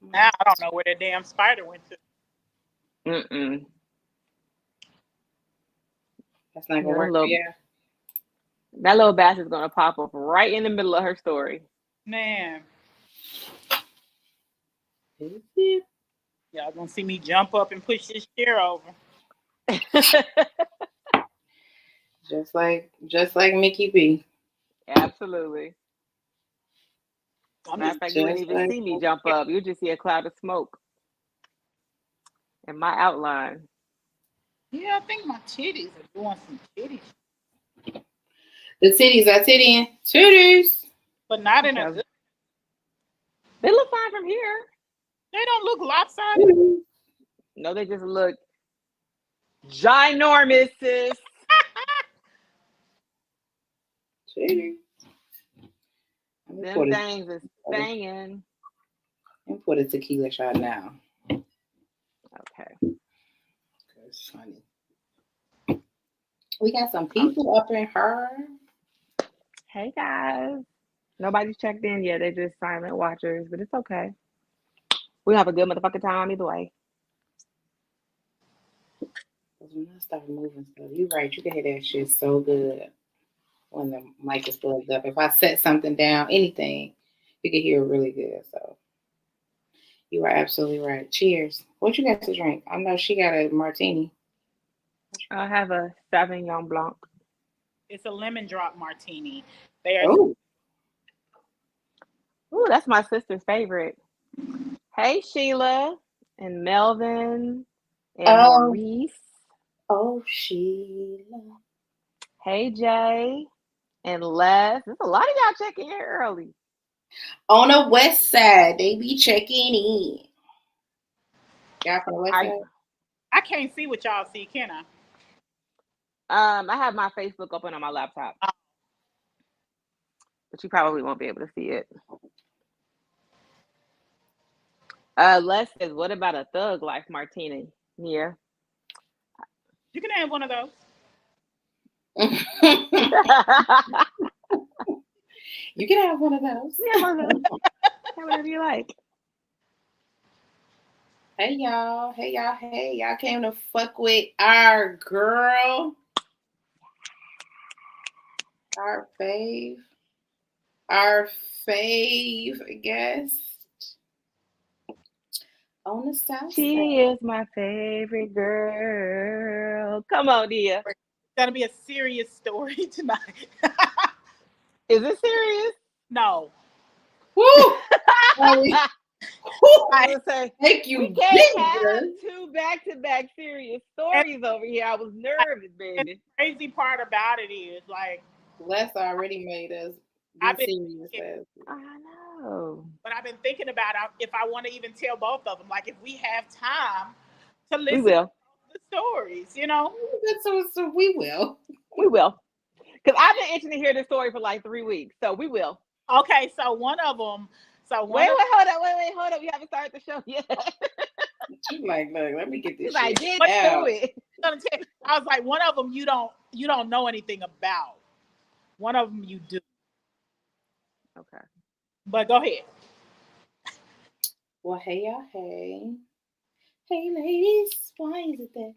Now I don't know where that damn spider went to. Mm-mm. That's not gonna No, work for you. that little bastard's gonna pop up right in the middle of her story. Man, Is it? y'all gonna see me jump up and push this chair over. Just like Mickey B. Absolutely. I'm Matter just of fact, you wouldn't Just even like see me jump up. You just see a cloud of smoke in my outline. yeah, I think my titties are doing some titties, the titties are tittying. Tutors. but not in a Okay. good. They look fine from here. They don't look lopsided. Tutors. No, they just look ginormous, sis. Tutors. Let me Them pour this. things is banging. Let me pour the tequila shot now. Okay. Cause honey, we got some people up in her. Hey guys. Nobody's checked in yet. They're just silent watchers, but it's okay. We have a good motherfucking time either way. Cause when I start moving stuff, you're right. You can hear that shit so good when the mic is plugged up. If I set something down, anything, you can hear it really good. So you are absolutely right. Cheers. What you got to drink? I know she got a martini. I have a Sauvignon Blanc. It's a lemon drop martini. They are. Oh, Ooh, that's my sister's favorite. Hey Sheila and Melvin and oh, Maurice. oh, Sheila. Hey Jay and Les. There's a lot of y'all checking in early. On the west side, they be checking in. Y'all from the west I side? I can't see what y'all see, can I? I have my Facebook open on my laptop, but you probably won't be able to see it. Les says, what about a thug life martini? Yeah. You can have one of those. You can have one of those. Yeah, whatever you like. Hey y'all, hey y'all, hey y'all came to fuck with our girl, our fave, our fave guest on the south She side. is my favorite girl. Come on, dear. It's gonna be a serious story tonight. Is it serious? No, Woo! Sorry. I was say Make we you can't have bigger. two back-to-back serious and, stories over here. I was nervous, and the baby. crazy part about it is, like, Les already made us be I've been, serious. thinking- I know. but I've been thinking about if I want to even tell both of them, like, if we have time to We listen will. to the stories, you know. So we will. We will. Because I've been itching to hear this story for like 3 weeks. So we will. Okay, so one of them, so one Wait, of hold up. Wait, hold up. We haven't started the show yet. She's like, look, let me get this She's like, shit get to out. it. gonna tell, I was like, one of them you don't know anything about. One of them you do. Okay. But go ahead. Well, hey y'all, hey. Hey ladies, why is it that?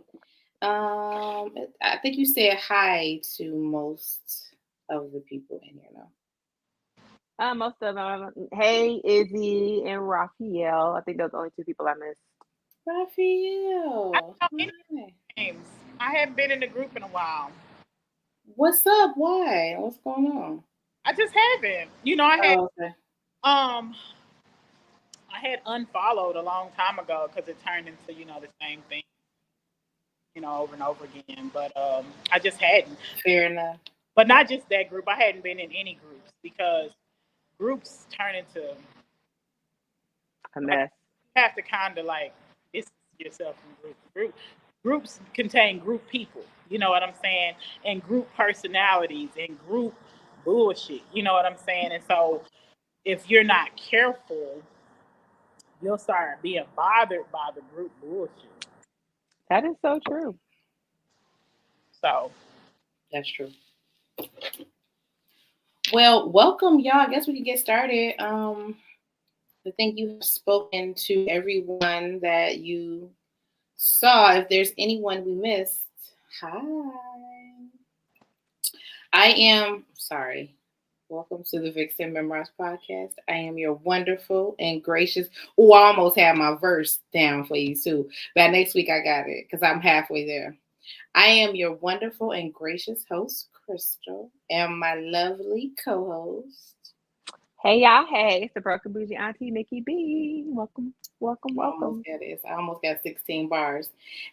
I think you said hi to most of the people in here now. Most of them. Hey, Izzy and Raphael. I think those are the only two people I missed. I Raphael, don't know any hi. names. I haven't been in the group in a while. What's up? Why? What's going on? I just haven't. You know, Oh, okay. um I had unfollowed a long time ago because it turned into, the same thing, over and over again. But I just hadn't. Fair enough. But not just that group. I hadn't been in any groups because groups turn into, A like, mess. you have to kind of like distance yourself from groups contain group people. You know what I'm saying? And group personalities and group bullshit. You know what I'm saying? And so if you're not careful, you'll start being bothered by the group bullshit. That is so true. So That's true. Well, welcome y'all. I guess we can get started. I think you have spoken to everyone that you saw. If there's anyone we missed, hi. I am sorry. Welcome to the Vixen Memoirs podcast. I am your wonderful and gracious. Oh, I almost had my verse down for you too. But next week I got it because I'm halfway there. I am your wonderful and gracious host, Crystal, and my lovely co-host. Hey y'all, hey, it's the Broken Bougie Auntie Nikki B. Welcome, welcome, welcome. I almost got 16 bars.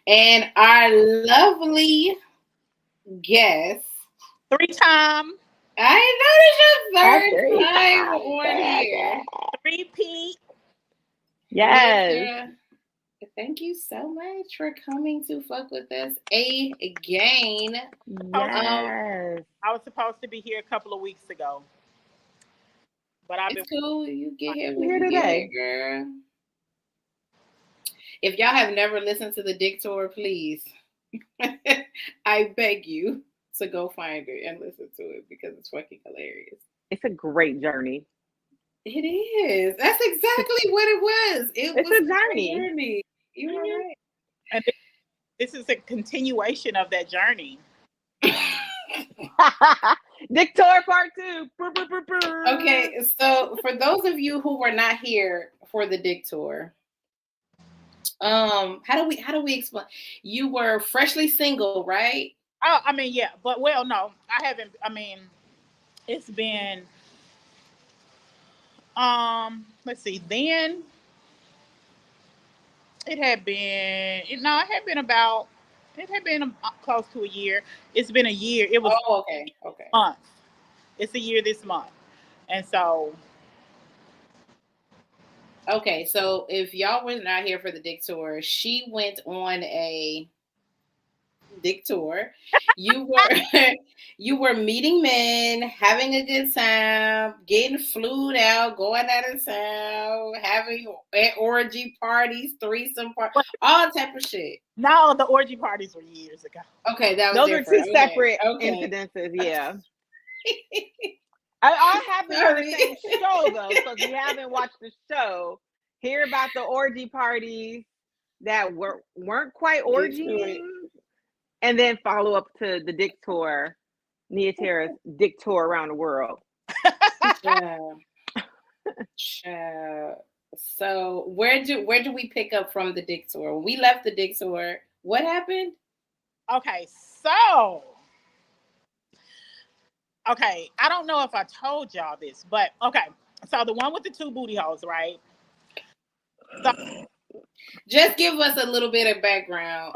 And our lovely guest. 3-time. I noticed your third time on here. Repeat. Yes. Thank you so much for coming to fuck with us again. Yes. I was supposed to be here a couple of weeks ago. But I've been cool. You get here when here you today, get here, girl. If y'all have never listened to the Dick Tour, please, I beg you to go find it and listen to it because it's fucking hilarious. it's a great journey. It is. That's exactly what it was. It's a journey. You were right. And this is a continuation of that journey. Dick Tour Part 2. Okay, so for those of you who were not here for the Dick Tour, how do we explain? You were freshly single, right? Oh, I mean, yeah, but well, no, I haven't. I mean, it's been let's see, then it had been close to a year. It's been a year. It was okay. month. It's a year this month. And so okay, so if y'all were not here for the Dick Tour, she went on a Dick Tour. You were meeting men, having a good time, getting flued out, going out of town, having orgy parties, threesome parties, all type of shit. No, the orgy parties were years ago. Okay, that was those different. are two separate incidences. Yeah. I haven't heard the same show though, so if you haven't watched the show, hear about the orgy parties that weren't quite orgies, and then follow up to the Dick Tour, Nia Tara's Dick Tour around the world. So where do we pick up from the Dick Tour? When we left the Dick Tour, what happened? Okay, so I don't know if I told y'all this, but okay. So the one with the 2 booty holes, right? So, just give us a little bit of background.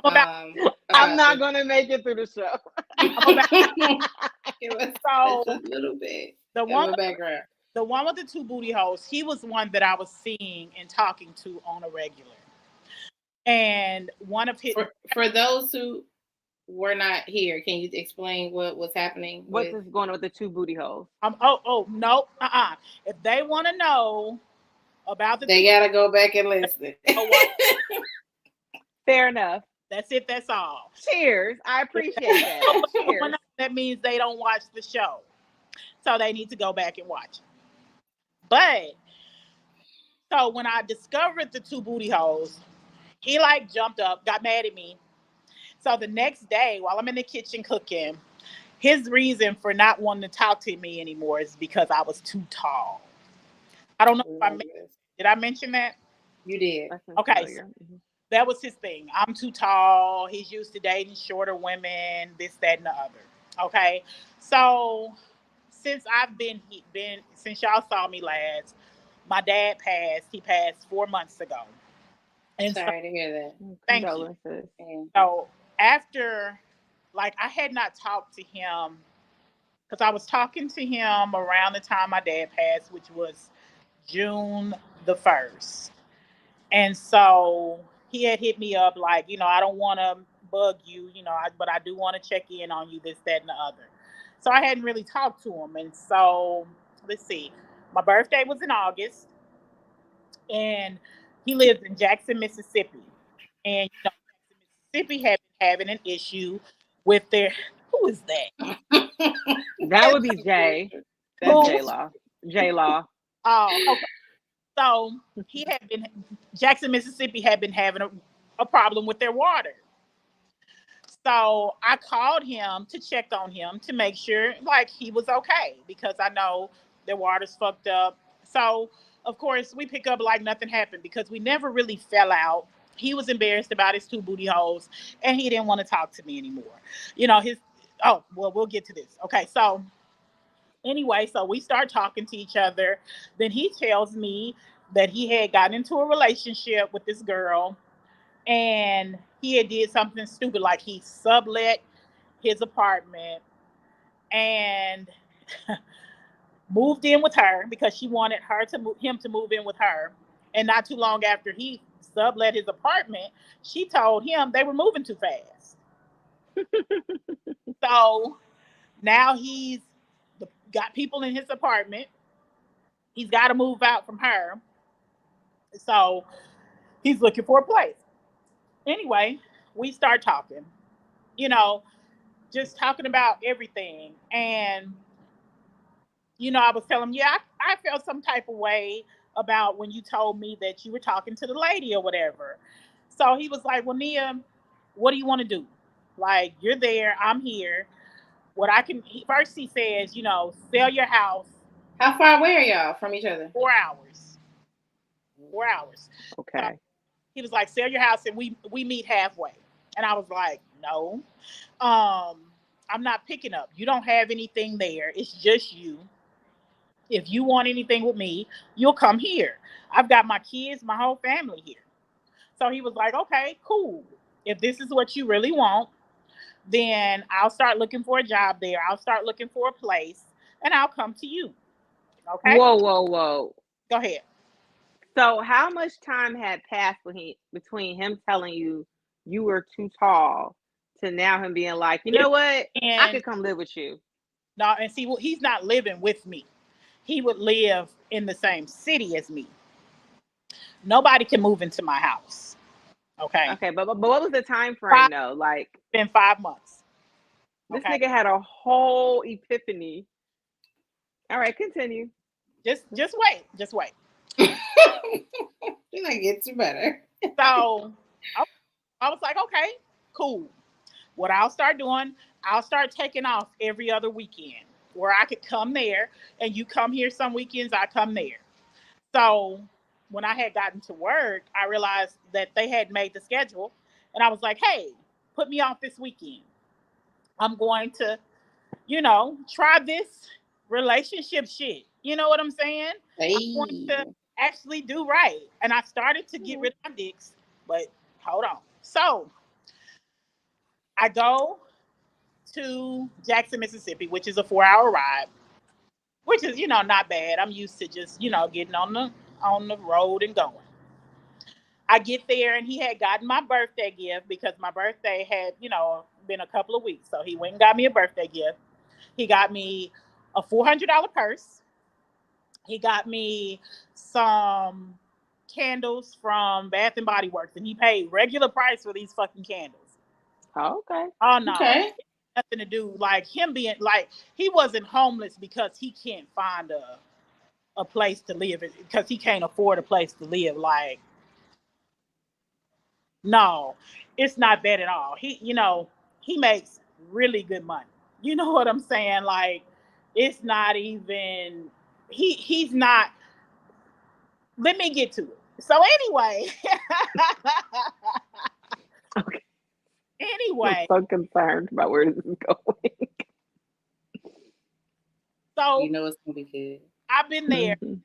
I'm not going to make it through the show. Give us a little bit of background. The one with the 2 booty holes, he was one that I was seeing and talking to on a regular. And one of his... For those who were not here, can you explain what was happening? What's going on with the 2 booty holes? No. If they want to know about they got to go back and listen. Fair enough. That's it. That's all. Cheers. I appreciate that. Cheers. That means they don't watch the show. So they need to go back and watch it. But, so when I discovered the 2 booty holes, he jumped up, got mad at me. So the next day, while I'm in the kitchen cooking, his reason for not wanting to talk to me anymore is because I was too tall. I don't know if did I mention that? You did. Okay. So that was his thing. I'm too tall. He's used to dating shorter women, this, that, and the other. Okay. So since since y'all saw me last, my dad passed. He passed 4 months ago. And sorry to hear that. Thank you. So after, I had not talked to him because I was talking to him around the time my dad passed, which was June the 1st. And so he had hit me up I don't want to bug you, but I do want to check in on you, this, that, and the other. So I hadn't really talked to him. And so, let's see, my birthday was in August, and he lives in Jackson, Mississippi. And, Mississippi had been having an issue with who is that? That would be Jay. That's J-Law. J-Law. Oh, okay. So Jackson, Mississippi had been having a problem with their water. So I called him to check on him to make sure like he was okay because I know their water's fucked up. So of course we pick up like nothing happened because we never really fell out. He was embarrassed about his two booty holes and he didn't want to talk to me anymore. His oh well we'll get to this. Okay, so anyway, so we start talking to each other. Then he tells me that he had gotten into a relationship with this girl and he had did something stupid like he sublet his apartment and moved in with her because she wanted him to move in with her. And not too long after he sublet his apartment, she told him they were moving too fast. So now he's got people in his apartment. He's got to move out from her. So he's looking for a place. Anyway, we start talking, just talking about everything. And, I was telling him, yeah, I felt some type of way about when you told me that you were talking to the lady or whatever. So he was like, well, Nia, what do you want to do? Like, you're there, I'm here. First he says, sell your house. How far away are y'all from each other? 4 hours. 4 hours. Okay. So he was like, sell your house and we meet halfway. And I was like, no, I'm not picking up. You don't have anything there. It's just you. If you want anything with me, you'll come here. I've got my kids, my whole family here. So he was like, okay, cool. If this is what you really want, then I'll start looking for a job there. I'll start looking for a place and I'll come to you. Okay. Whoa. Go ahead. So how much time had passed between him telling you you were too tall to now him being like, you know what? I could come live with you. No, and see, well, he's not living with me. He would live in the same city as me. Nobody can move into my house. Okay. Okay, but what was the time frame though? Like, it's been 5 months. This nigga had a whole epiphany. All right, continue. Just wait. Just wait. You're gonna get you better. So I was like, okay, cool. What I'll start doing, I'll start taking off every other weekend where I could come there and you come here some weekends, I come there. So when I had gotten to work, I realized that they had made the schedule and I was like, hey, put me off this weekend. I'm going to, try this relationship shit. You know what I'm saying? Hey. I want to actually do right. And I started to get rid of my dicks, but hold on. So I go to Jackson, Mississippi, which is a 4-hour ride, which is, not bad. I'm used to just, getting on the road and going. I get there and he had gotten my birthday gift because my birthday had, been a couple of weeks. So he went and got me a birthday gift. He got me a $400 purse. He got me some candles from Bath and Body Works, and he paid regular price for these fucking candles. Oh, okay. Oh no. Okay. Nothing to do like him being like he wasn't homeless because he can't find a place to live because he can't afford a place to live. Like, no, it's not that at all. He makes really good money. You know what I'm saying? Like, it's not even he's not. Let me get to it. So anyway. Okay. Anyway. I'm so concerned about where this is going. So it's gonna be good. I've been there. Mm-hmm.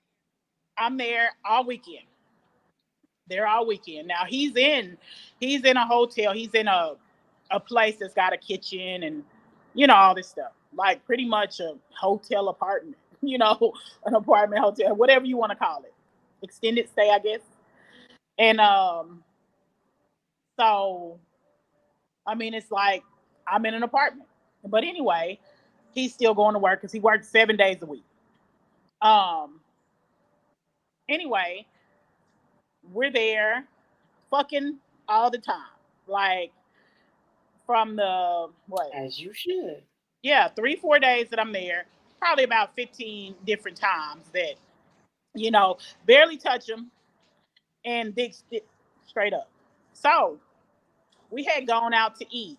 I'm there all weekend. There all weekend. Now he's in a hotel. He's in a place that's got a kitchen and all this stuff. Like pretty much a hotel apartment. An apartment hotel, whatever you want to call it. Extended stay, I guess. And so I mean it's like I'm in an apartment. But anyway, he's still going to work because he works 7 days a week. Anyway, we're there fucking all the time. Like from the what? As you should. Yeah, 3-4 days that I'm there, probably about 15 different times that You know, barely touch him, and big stick straight up. So we had gone out to eat.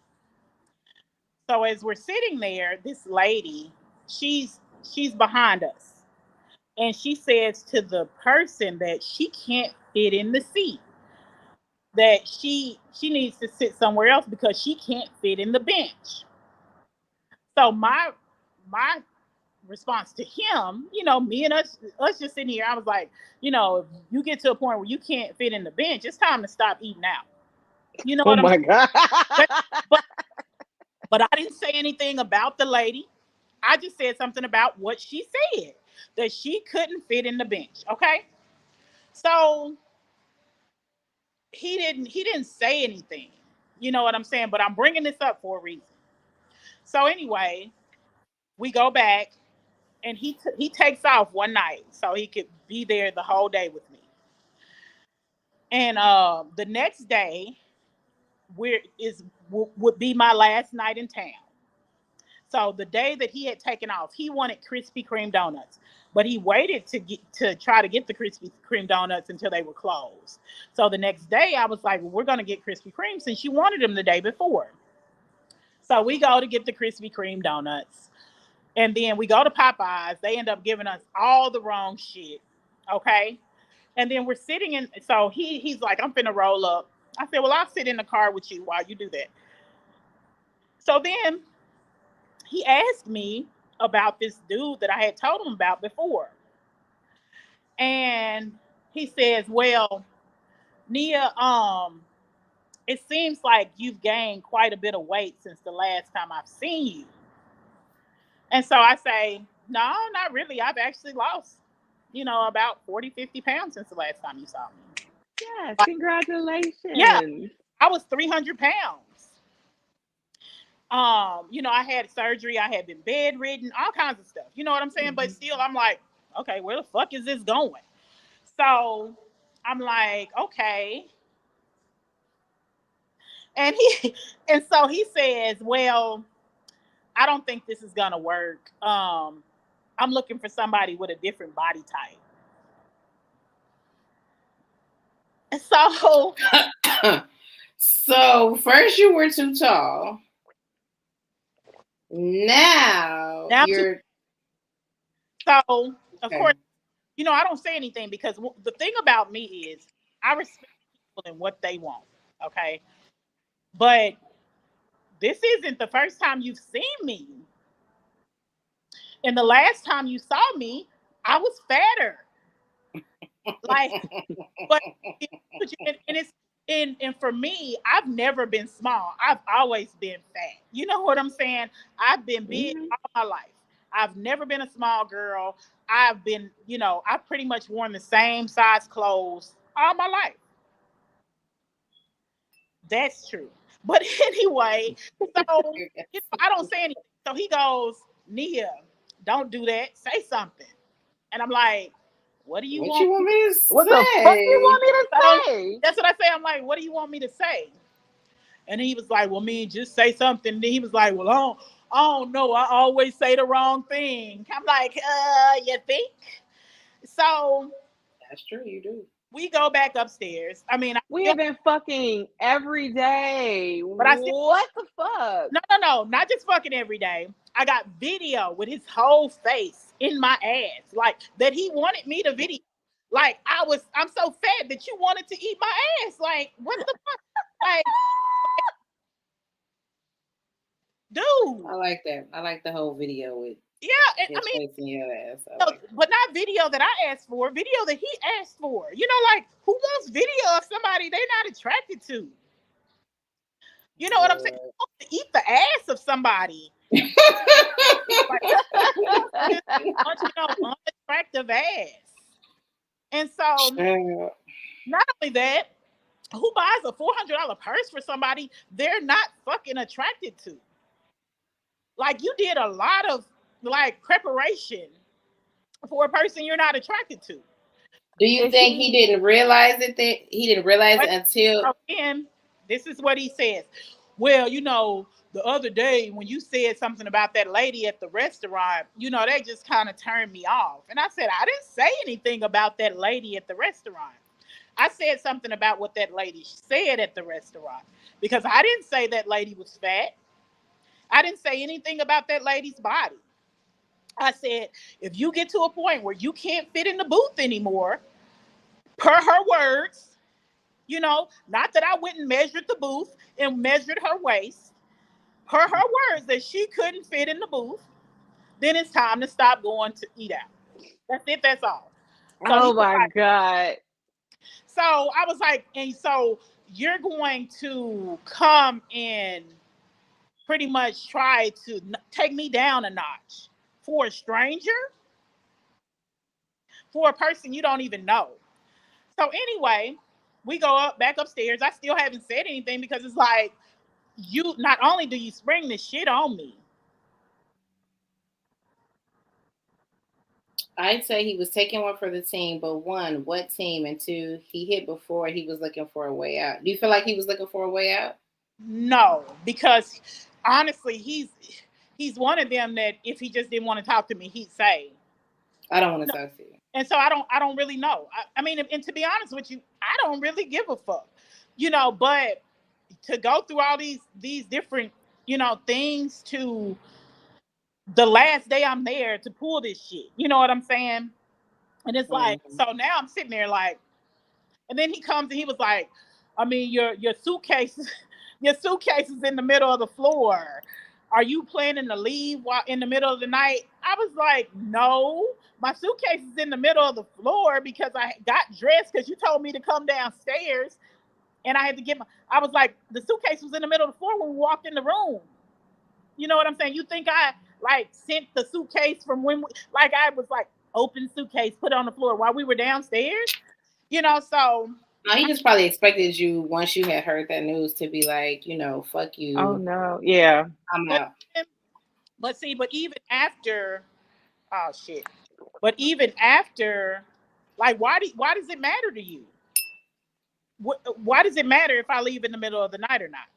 So as we're sitting there, this lady, she's behind us, and she says to the person that she can't fit in the seat, that she needs to sit somewhere else because she can't fit in the bench. So my response to him, me and us just sitting here, I was like, if you get to a point where you can't fit in the bench, it's time to stop eating out. You know Oh what I'm my saying? God. But but I didn't say anything about the lady. I just said something about what she said, that she couldn't fit in the bench. Okay. So he didn't say anything. You know what I'm saying? But I'm bringing this up for a reason. So anyway, we go back, and he takes off one night so he could be there the whole day with me. And the next day would be my last night in town. So the day that he had taken off, he wanted Krispy Kreme donuts, but he waited to try to get the Krispy Kreme donuts until they were closed. So the next day, I was like, well, we're going to get Krispy Kreme since you wanted them the day before. So we go to get the Krispy Kreme donuts, and then we go to Popeyes. They end up giving us all the wrong shit. Okay. And then we're sitting in. So he's like, I'm finna roll up. I said, well, I'll sit in the car with you while you do that. So then he asked me about this dude that I had told him about before. And he says, well, Nia, it seems like you've gained quite a bit of weight since the last time I've seen you. And so I say, no, not really. I've actually lost, about 40, 50 pounds since the last time you saw me. Yes, Like, yeah, congratulations. I was 300 pounds. I had surgery, I had been bedridden, all kinds of stuff. You know what I'm saying? But still, I'm like, okay, where the fuck is this going? So I'm like, okay. And so he says, well, I don't think this is gonna work. I'm looking for somebody with a different body type. And so So first you were too tall. Now now you're so of okay. course, I don't say anything because the thing about me is I respect people and what they want. Okay. But this isn't the first time you've seen me. And the last time you saw me, I was fatter. Like, but and it's and for me, I've never been small. I've always been fat. You know what I'm saying? I've been big Mhm. all my life. I've never been a small girl. I've been, I've pretty much worn the same size clothes all my life. That's true. But anyway, so I don't say anything. So he goes, Nia, don't do that. Say something. And I'm like, what do you What want you want me to me to What the fuck do you say? want me to so say? that's what I say. I'm like, what do you want me to say? And he was like, well, me, just say something. And he was like, well, I don't know. I always say the wrong thing. I'm like, you think? So That's true, you do. we go back upstairs. I mean, We have been fucking every day. but I still, What the fuck? no, not just fucking every day. I got video with his whole face in my ass, like that he wanted me to video. Like I'm so fat that you wanted to eat my ass. Like, what the fuck? Like, dude. I like that. I like the whole video with Yeah, I his mean, face in your ass. I like it. but not video that I asked for, video that he asked for. Like, who wants video of somebody they're not attracted to? You know what I'm saying? Who wants to eat the ass of somebody? Like, unattractive ass. And so, not only that, who buys a $400 purse for somebody they're not fucking attracted to? Like, you did a lot of like preparation for a person you're not attracted to. Do you think he didn't realize it? That he didn't realize it until Again, this is what he says. well, the other day when you said something about that lady at the restaurant, they just kind of turned me off. And I said, I didn't say anything about that lady at the restaurant. I said something about what that lady said at the restaurant because I didn't say that lady was fat. I didn't say anything about that lady's body. I said, if you get to a point where you can't fit in the booth anymore, per her words, not that I went and measured the booth and measured her waist, per her words that she couldn't fit in the booth, then it's time to stop going to eat out. That's it. That's all. So he Oh was my like, God. so I was like, and so you're going to come and pretty much try to take me down a notch for a stranger, for a person you don't even know. So anyway, we go back upstairs. I still haven't said anything because it's like, you not only do you spring this shit on me. I'd say he was taking one for the team, but one, what team? And two, he hit before he was looking for a way out. Do you feel like he was looking for a way out? No, because honestly, he's one of them that if he just didn't want to talk to me, he'd say, I don't want to talk to you. And so I don't really know. I mean, and to be honest with you, I don't really give a fuck, but to go through all these different, things to the last day I'm there to pull this shit. You know what I'm saying? And it's like, so now I'm sitting there like, and then he comes and he was like, I mean, your suitcase, your suitcase is in the middle of the floor. Are you planning to leave while in the middle of the night? I was like, no, my suitcase is in the middle of the floor because I got dressed because you told me to come downstairs and I had to get I was like, the suitcase was in the middle of the floor when we walked in the room. You know what I'm saying? You think I like sent the suitcase from when I was like open suitcase, put it on the floor while we were downstairs? So. No, he just probably expected you once you had heard that news to be like, fuck you. Oh no, yeah, I'm out. But even after, oh shit. But even after, like, why does it matter to you? Why does it matter if I leave in the middle of the night or not?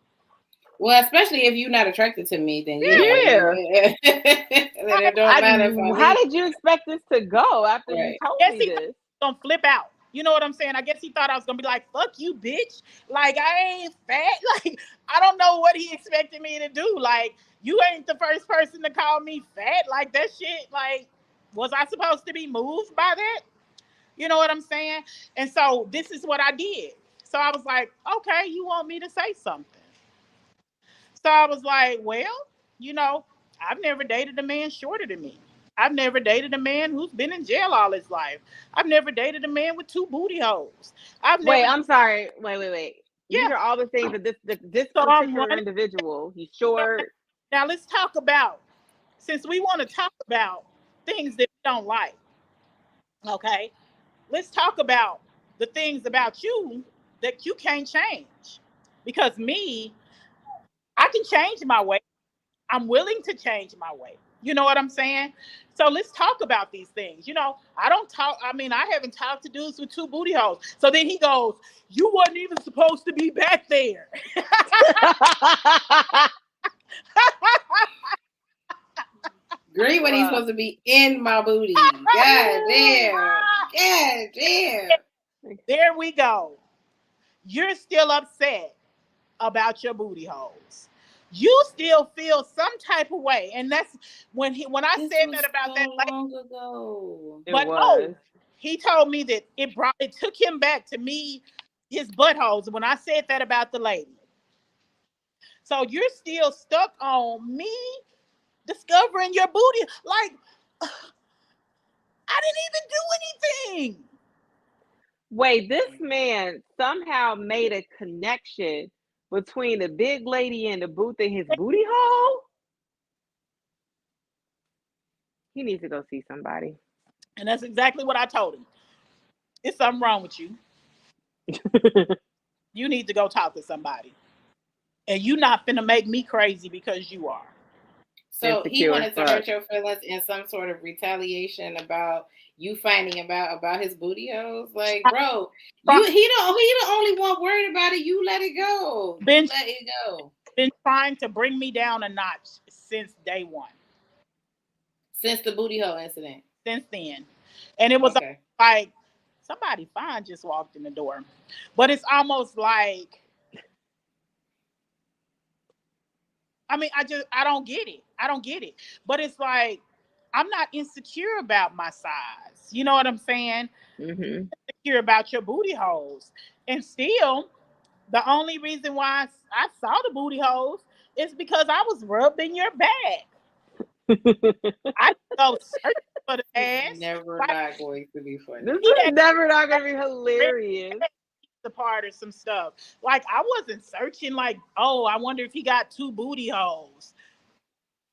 Well, especially if you're not attracted to me, then yeah. Then it don't matter if I leave. How did you expect this to go after you told me this? Gonna flip out. You know what I'm saying? I guess he thought I was gonna be like, fuck you, bitch. Like, I ain't fat. Like, I don't know what he expected me to do. Like, you ain't the first person to call me fat. Like, that shit, like, was I supposed to be moved by that? You know what I'm saying? And so this is what I did. So I was like, okay, you want me to say something? So I was like, well, I've never dated a man shorter than me. I've never dated a man who's been in jail all his life. I've never dated a man with 2 booty holes. I'm sorry. Wait. Yeah. These are all the things that this particular individual, he's short. Now let's talk about, since we want to talk about things that we don't like. Okay. Let's talk about the things about you that you can't change. Because me, I can change my way. I'm willing to change my way. You know what I'm saying? So let's talk about these things. I haven't talked to dudes with 2 booty holes. So then he goes, you wasn't even supposed to be back there. Great when he's supposed to be in my booty. God damn. God damn. There we go. You're still upset about your booty holes. You still feel some type of way, and that's when I said that about that long ago. But no, he told me that it took him back to me, his buttholes, when I said that about the lady. So you're still stuck on me discovering your booty. Like, I didn't even do anything. Wait, this man somehow made a connection between the big lady in the booth and his booty hole? He needs to go see somebody. And that's exactly what I told him. It's something wrong with you. You need to go talk to somebody. And you not finna make me crazy because you are. So he wanted to hurt your feelings in some sort of retaliation about you finding about his booty holes. Like, bro, he the only one worried about it. You let it go. Let it go. been trying to bring me down a notch since day one. Since the booty hole incident. Since then. And it was like somebody fine just walked in the door. But it's almost like, I mean, I don't get it. I don't get it. But it's like, I'm not insecure about my size. You know what I'm saying? Mm-hmm. Insecure about your booty holes. And still, the only reason why I saw the booty holes is because I was rubbed in your back. I go searching for the ass. Never not going to be funny. This is never not going to be hilarious. The part or some stuff. Like, I wasn't searching like, oh, I wonder if he got 2 booty holes.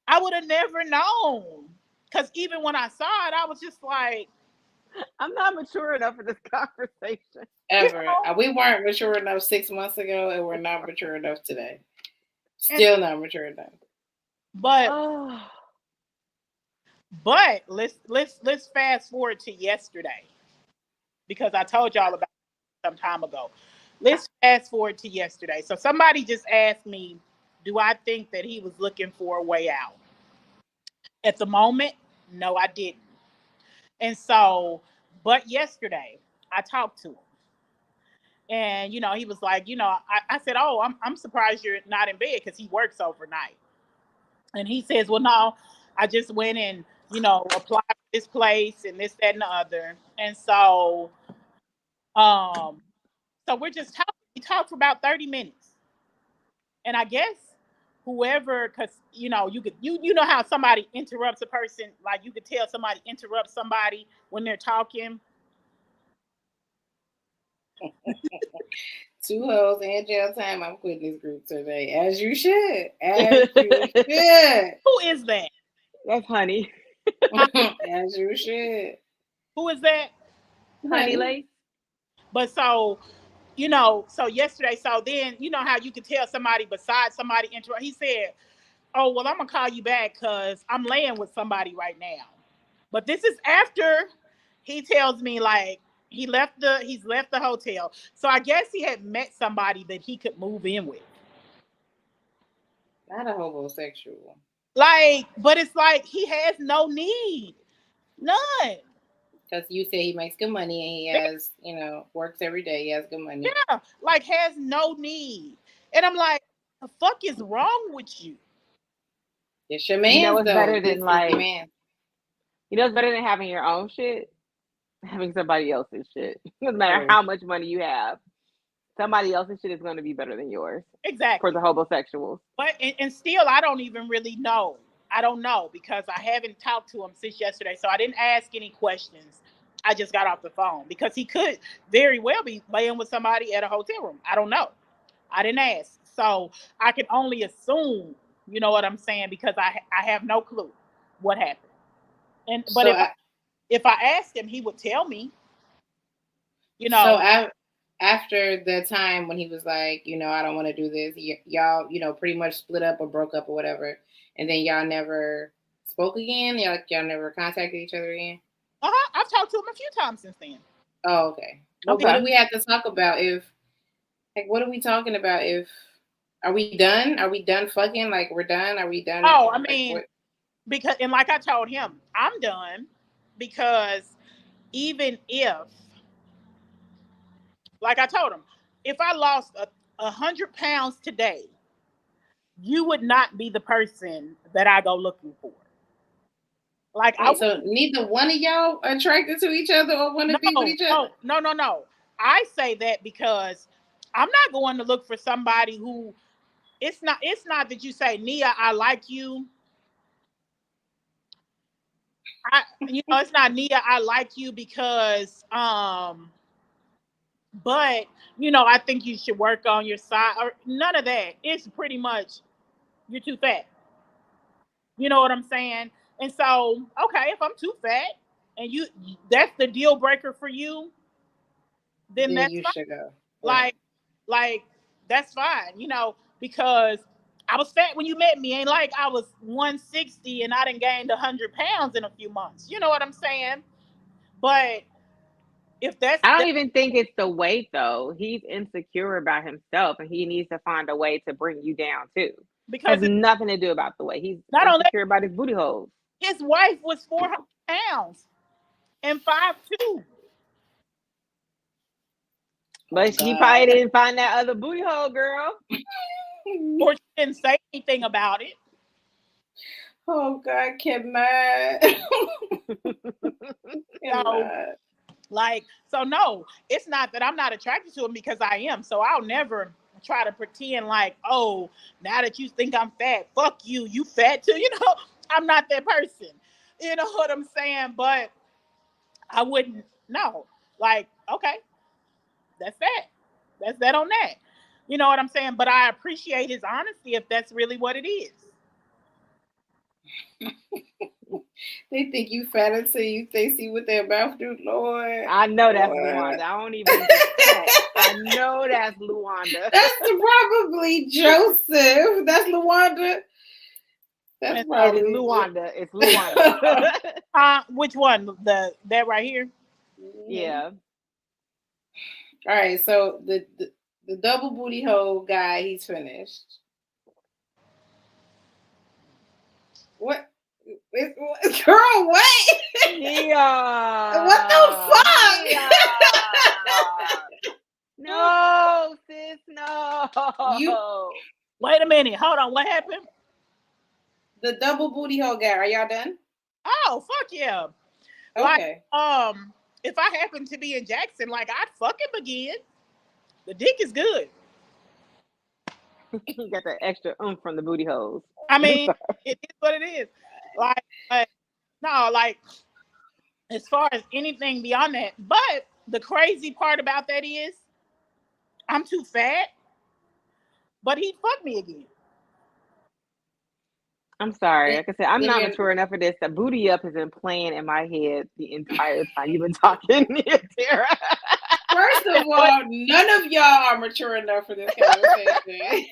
I would have never known. Because even when I saw it, I was just like, I'm not mature enough for this conversation. Ever. We weren't mature enough 6 months ago, and we're not mature enough today. Still not mature enough. But let's fast forward to yesterday, because I told y'all about it some time ago. Let's fast forward to yesterday. So somebody just asked me, do I think that he was looking for a way out? At the moment, no, I didn't. And so, but yesterday I talked to him. And, you know, he was like, you know, I said, oh, I'm surprised you're not in bed because he works overnight. And he says, well, no, I just went and, you know, applied for this place and this, that, and the other. And so, so we're just talking. We talked for about 30 minutes. And I guess whoever, because, you know, you know how somebody interrupts a person, like you could tell somebody interrupts somebody when they're talking. 2 hoes and jail time. I'm quitting this group today. As you should. As you should. Who is that? That's Honey. As you should. Who is that? Honey Lace. But so, you know, so yesterday, so then, you know how you could tell somebody besides somebody interrupt. He said, oh, well, I'm going to call you back because I'm laying with somebody right now. But this is after he tells me, like, he's left the hotel. So I guess he had met somebody that he could move in with. Not a homosexual. Like, but it's like he has no need. None. Because you say he makes good money and he has, you know, works every day. He has good money. Yeah, like has no need. And I'm like, the fuck is wrong with you? It's your man. You know what's better than like, man. You know what's better than having your own shit? Having somebody else's shit. Doesn't matter how much money you have. Somebody else's shit is going to be better than yours. Exactly. For the homosexuals. But, and still, I don't even really know. I don't know because I haven't talked to him since yesterday. So I didn't ask any questions. I just got off the phone because he could very well be laying with somebody at a hotel room. I don't know. I didn't ask. So I can only assume, you know what I'm saying? Because I have no clue what happened. And but so if I asked him, he would tell me. You know. So after the time when he was like, you know, I don't want to do this, y'all, you know, pretty much split up or broke up or whatever, and then y'all never spoke again. Y'all never contacted each other again. I've talked to him a few times since then. Oh, okay. Well, what do we have to talk about? What are we talking about? Are we done? Are we done fucking? Like, we're done? Are we done? Oh, I mean, because, and like I told him, I'm done because even if, like I told him, if I lost 100 pounds today, you would not be the person that I go looking for. Like, so neither one of y'all are attracted to each other or want to be with each other? No. I say that because I'm not going to look for somebody who, it's not that you say, Nia, I like you. It's not Nia, I like you because, but, you know, I think you should work on your side or none of that. It's pretty much, you're too fat. You know what I'm saying? And so, okay, if I'm too fat and that's the deal breaker for you, then that's you fine. Should go. Like that's fine, you know, because I was fat when you met me. Ain't like I was 160 and I done gained 100 pounds in a few months. You know what I'm saying? But If that's I don't even think it's the weight though. He's insecure about himself, and he needs to find a way to bring you down too. because Has nothing to do about the weight. He's not only insecure about his booty holes. his wife was 400 pounds and 5'2". But he probably didn't find that other booty hole, girl. Or she didn't say anything about it. Oh God, cannot. So no, it's not that I'm not attracted to him, because I am. So I'll never try to pretend like, oh, now that you think I'm fat, fuck you, you fat too. I'm not that person. You know what I'm saying? But I wouldn't. No, like, okay, that's that. That's that on that. You know what I'm saying? But I appreciate his honesty if that's really what it is. They think you fat until they see what their mouth do, Lord. I know that's Luanda. I don't even I know that's Luanda. That's probably Joseph. That's Luanda. That's probably Luanda. It's Luanda. Which one? That right here? Yeah. All right, so the double booty hole guy, he's finished. What? Girl, what? Yeah. What the fuck? Yeah. No, sis, no. Wait a minute. Hold on. What happened? The double booty hole guy. Are y'all done? Oh, fuck yeah. Okay. Like, if I happen to be in Jackson, like, I'd fuck him again. The dick is good. You got that extra from the booty holes. I mean, it is what it is. Like, no, like, as far as anything beyond that. But the crazy part about that is, I'm too fat, but he'd fuck me again. I'm sorry. Like I said, I'm not mature enough for this. The booty up has been playing in my head the entire time you've been talking, Tara. First of all, none of y'all are mature enough for this conversation.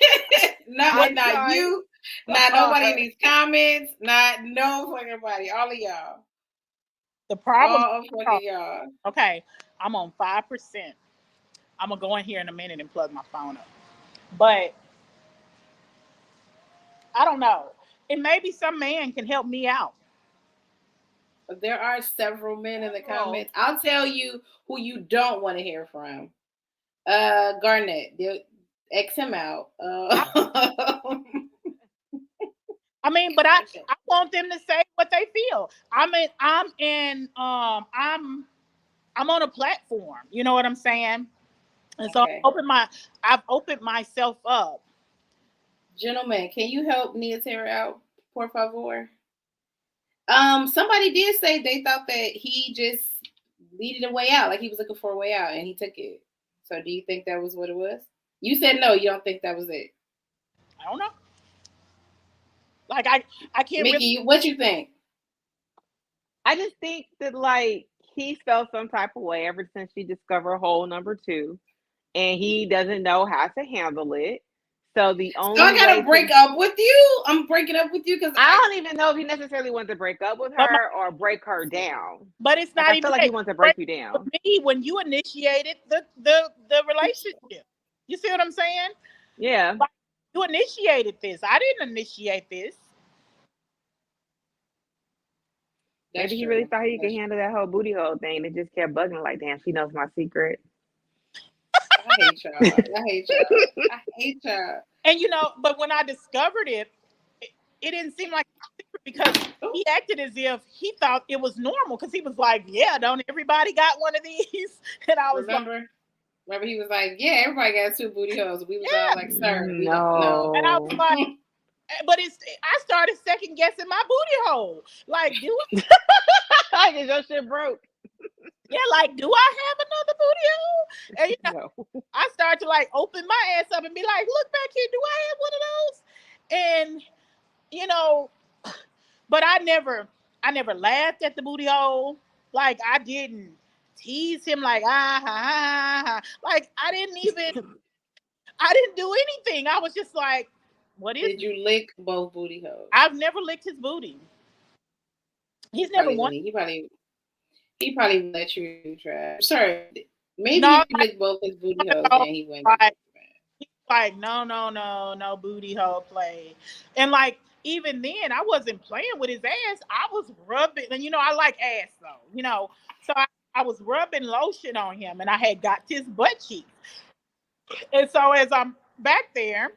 not you, not nobody in these comments, not no fucking body. All of y'all. The problem. All of fucking y'all. Okay, I'm on 5%. I'm gonna go in here in a minute and plug my phone up. But I don't know. And maybe some man can help me out. There are several men in the comments. I'll tell you who you don't want to hear from. Garnett. X him out. I mean, but I want them to say what they feel. I'm on a platform. You know what I'm saying? And so I've opened myself up. Gentlemen, can you help Nia Tara out, por favor? Somebody did say they thought that he just needed a way out, like he was looking for a way out, and he took it. So do you think that was what it was? You said no, you don't think that was it. I don't know. Like I can't. Mickey, what you think? I just think that like he felt some type of way ever since she discovered hole number 2, and he doesn't know how to handle it. So the only I gotta break up with you. I'm breaking up with you because I don't even know if he necessarily wants to break up with her or break her down. But it's not I feel like he wants to break you down. For me, when you initiated the relationship, you see what I'm saying? Yeah. Like, you initiated this. I didn't initiate this. Maybe he really thought he could handle that whole booty hole thing. It just kept bugging like, damn, she knows my secret. I hate y'all. And but when I discovered it didn't seem like a secret because he acted as if he thought it was normal because he was like, yeah, don't everybody got one of these? And I was remember he was like, yeah, everybody got 2 booty holes. We was all like, sir, we don't know. And I was like, but I started second guessing my booty hole. Like, do I Because your shit broke. Yeah, like, do I have another booty hole? And No. I start to like open my ass up and be like, look back here, do I have one of those? And but I never laughed at the booty hole. Like, I didn't tease him like like I didn't do anything. I was just like, what is Did you lick both booty holes? I've never licked his booty. He's never won. He probably would let you try. Sorry, maybe No, if you lick both his booty holes, no, then he wouldn't. like, he's like, no booty hole play. And like, even then, I wasn't playing with his ass. I was rubbing, and I like ass though, So I was rubbing lotion on him, and I had got his butt cheeks. And so as I'm back there,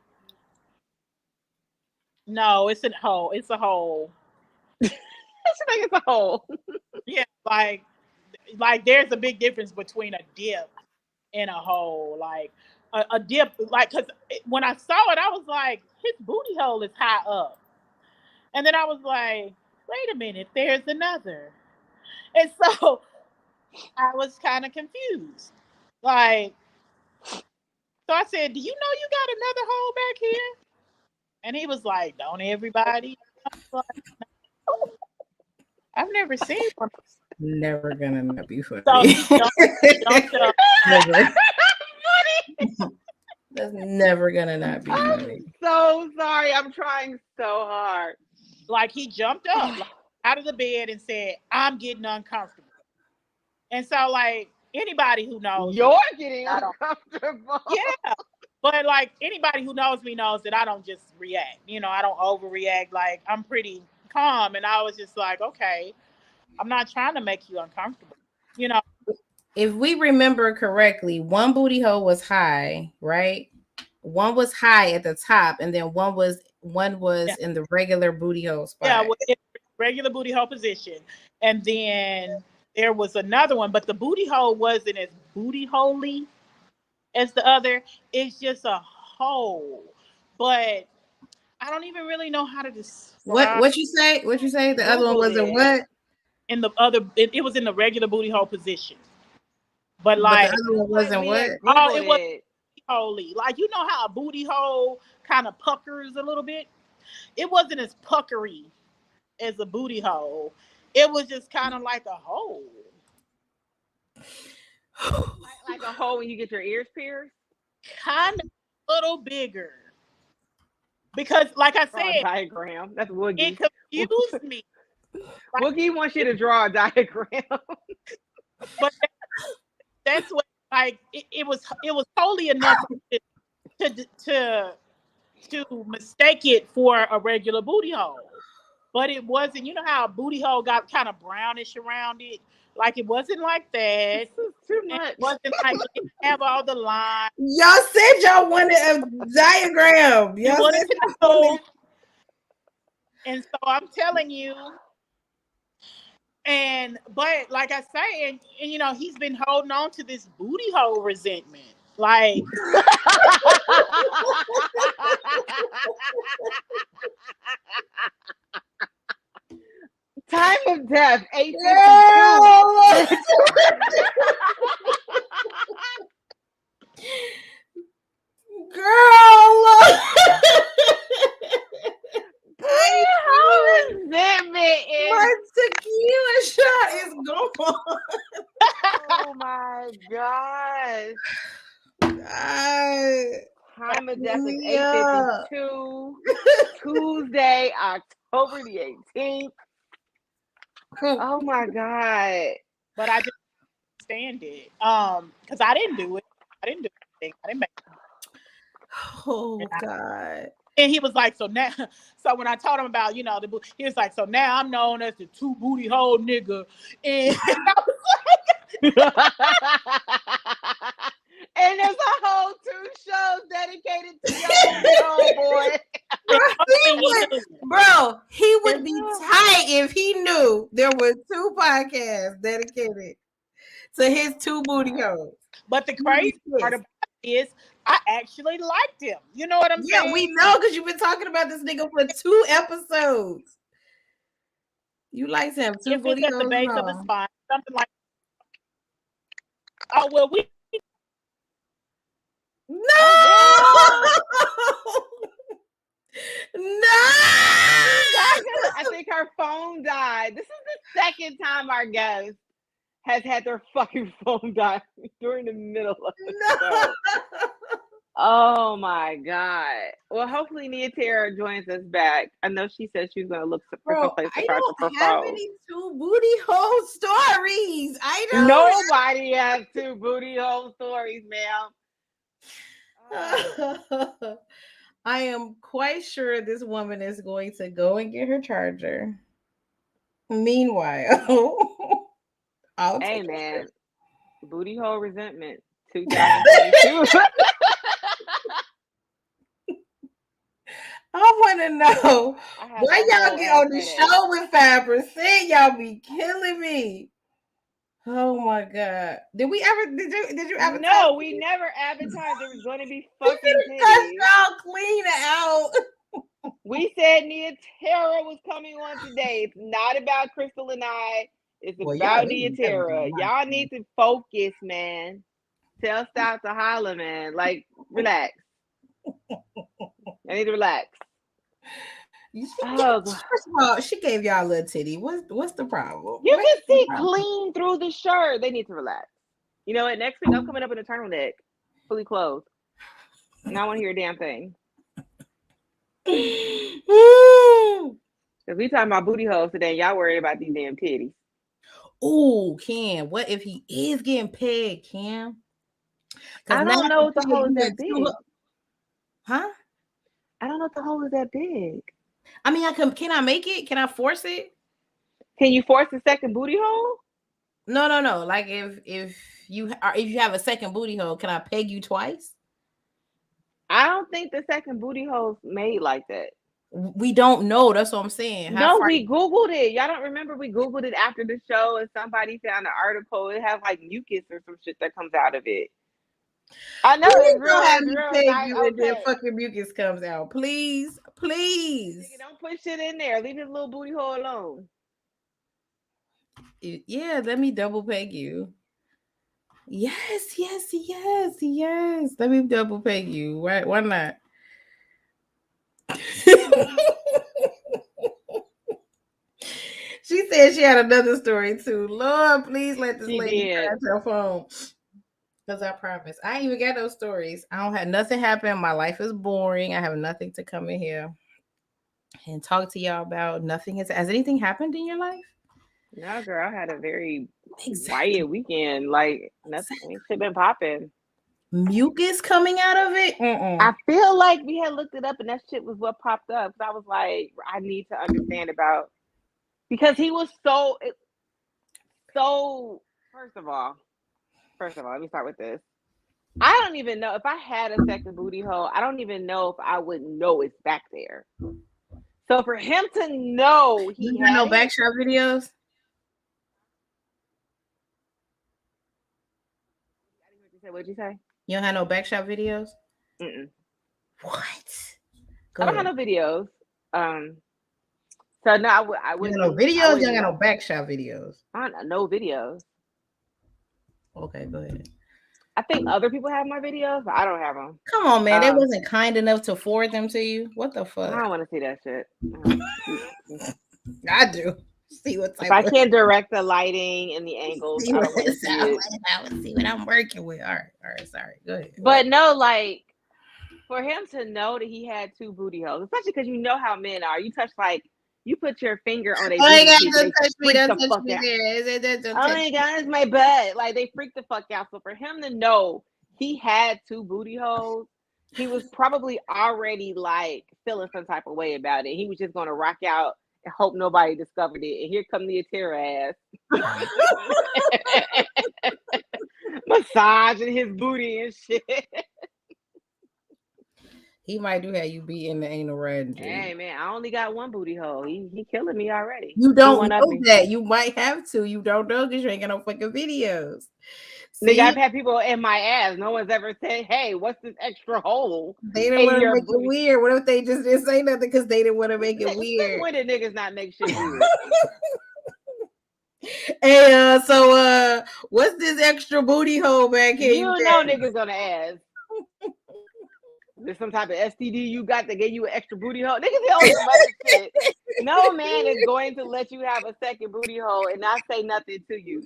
no, it's a hole. It's a hole. It's like it's a hole. Yeah, like there's a big difference between a dip and a hole. Like a dip, like, because when I saw it, I was like, his booty hole is high up. And then I was like, wait a minute, there's another. And so I was kind of confused. Like, so I said, do you know you got another hole back here? And he was like, don't everybody? I was like, no, I've never seen one. Never gonna not be funny. So don't tell. Never. That's never gonna not be funny. So sorry. I'm trying so hard. Like, he jumped up out of the bed and said, I'm getting uncomfortable. And so, like, anybody who knows, you're getting uncomfortable. Yeah. But like, anybody who knows me knows that I don't just react. I don't overreact. Like, I'm pretty calm. And I was just like, okay, I'm not trying to make you uncomfortable. If we remember correctly, one booty hole was high, right? One was high at the top, and then one was in the regular booty hole spot. Yeah, in regular booty hole position. And then there was another one, but the booty hole wasn't as booty holey as the other. It's just a hole. But I don't even really know how to describe. What you say? What you say? The other one was a what? In the other, it was in the regular booty hole position. But like, the other one wasn't what? Oh, it was holy. Like, you know how a booty hole kind of puckers a little bit? It wasn't as puckery as a booty hole. It was just kind of like a hole. Like a hole when you get your ears pierced? Kind of a little bigger. Because, like I said, diagram. That's Woogie. It confused me. Like, Woogie wants you to draw a diagram. But that's what, like, it was totally enough to mistake it for a regular booty hole. But it wasn't, you know how a booty hole got kind of brownish around it? Like, it wasn't like that. This is too much. It wasn't like it didn't have all the lines. Y'all said y'all wanted a diagram. Y'all wanted said to know. And so I'm telling you, but like I say, and he's been holding on to this booty hole resentment. Like, time of death, 8:52. Girl, my tequila shot is gone. Oh my gosh. Time of death is 8:52. Tuesday, October the 18th. Oh my God. But I just stand it. Because I didn't do it. I didn't do anything. I didn't make it. Oh God. And he was like, so when I told him about, he was like, so now I'm known as the two booty hole nigga. And I was like, and there's a whole 2 shows dedicated to your boy. Bro, he would be tight if he knew there were 2 podcasts dedicated to his 2 booty holes. But the crazy part about it is, I actually liked him. You know what I'm saying? Yeah, we know, because you've been talking about this nigga for 2 episodes. You like him? 2 if booty it's at the holes base of the spine, something like. Oh well, No. No. I think her phone died. This is the second time our guest has had their fucking phone die during the middle of the show. Oh my God. Well, hopefully Nia Tara joins us back. I know she said she was going to look for some Bro, place to I try to don't have propose. any two booty hole stories. I don't. Nobody has two booty hole stories, ma'am. I am quite sure this woman is going to go and get her charger. Meanwhile, I'll Hey, take man. Booty hole resentment 2022. I want to know I have why a y'all whole get ass on the headache. show with 5%. Y'all be killing me. Oh my God! Did you ever No, we never advertised there was going to be fucking Cut titties. y'all clean out. We said Nia Tara was coming on today. It's not about Crystal and I. It's Well, about y'all Nia ain't never Tara. gonna Y'all need to focus, man. Tell Stop to holler, man. Like, relax. I need to relax. Oh, God. First of all, she gave y'all a little titty. What's the problem? You What's can the see problem? clean through the shirt. They need to relax. You know what? Next week I'm coming up in a turtleneck, fully clothed, and I want to hear a damn thing. Because we talking about booty holes today. Y'all worried about these damn titties. Oh, Cam, what if he is getting pegged, Cam? I don't know if the hole is that big. big. Huh? I don't know if the hole is that big. I mean, can I make it? Can I force it? Can you force a second booty hole? No. Like if you have a second booty hole, can I peg you twice? I don't think the second booty hole's made like that. We don't know. That's what I'm saying. No, we Googled it. Y'all don't remember we Googled it after the show and somebody found an article. It has like mucus or some shit that comes out of it. I know it's real. Have It's me real peg nice. you and then Okay. fucking mucus comes out. Please. Nigga, don't put shit in there. Leave his little booty hole alone. Yeah, let me double peg you. Yes. Let me double peg you. Why not? She said she had another story too. Lord, please let this lady pass her phone. Because I promise. I ain't even got those stories. I don't have nothing happen. My life is boring. I have nothing to come in here and talk to y'all about. Nothing has anything happened in your life? No, girl, I had a very quiet weekend. Like nothing should been popping. Mucus coming out of it? I feel like we had looked it up and that shit was what popped up. So I was like, I need to understand about because he was so first of all, let me start with this. I don't even know if I had a second booty hole. I don't even know if I would know it's back there. So for him to know he had no backshot videos. What'd you say? You don't have no backshot videos? Mm-mm. What? I don't have no videos. So no, I wouldn't. No videos. You don't got no backshot videos. I don't know, no videos. Okay, go ahead. I think other people have my videos, but I don't have them. Come on, man. They wasn't kind enough to forward them to you. What the fuck? I don't want to see that shit. I do. See what if I can't direct the lighting and the angles, I don't want to see it. I would see what I'm working with. All right, sorry. Go ahead. But no, like for him to know that he had two booty holes, especially because you know how men are. You touch you put your finger on a booty cheek, they freak the fuck out. Oh my God, it's my butt. Like they freak the fuck out. So for him to know he had two booty holes, he was probably already like feeling some type of way about it. He was just gonna rock out and hope nobody discovered it. And here come the Atera ass. Massaging his booty and shit. He might do have you beat in the anal red. Hey man, I only got one booty hole. He killing me already. You don't know that. You might have to. You don't know because you ain't got no fucking videos. Nigga, I've had people in my ass. No one's ever said, "Hey, what's this extra hole?" They didn't want to make it weird. What if they just didn't say nothing because they didn't want to make it weird? When did niggas not make shit weird? Hey, so what's this extra booty hole back here? You know niggas gonna ask. There's some type of STD you got that gave you an extra booty hole. Niggas tell some other shit. No man is going to let you have a second booty hole and not say nothing to you.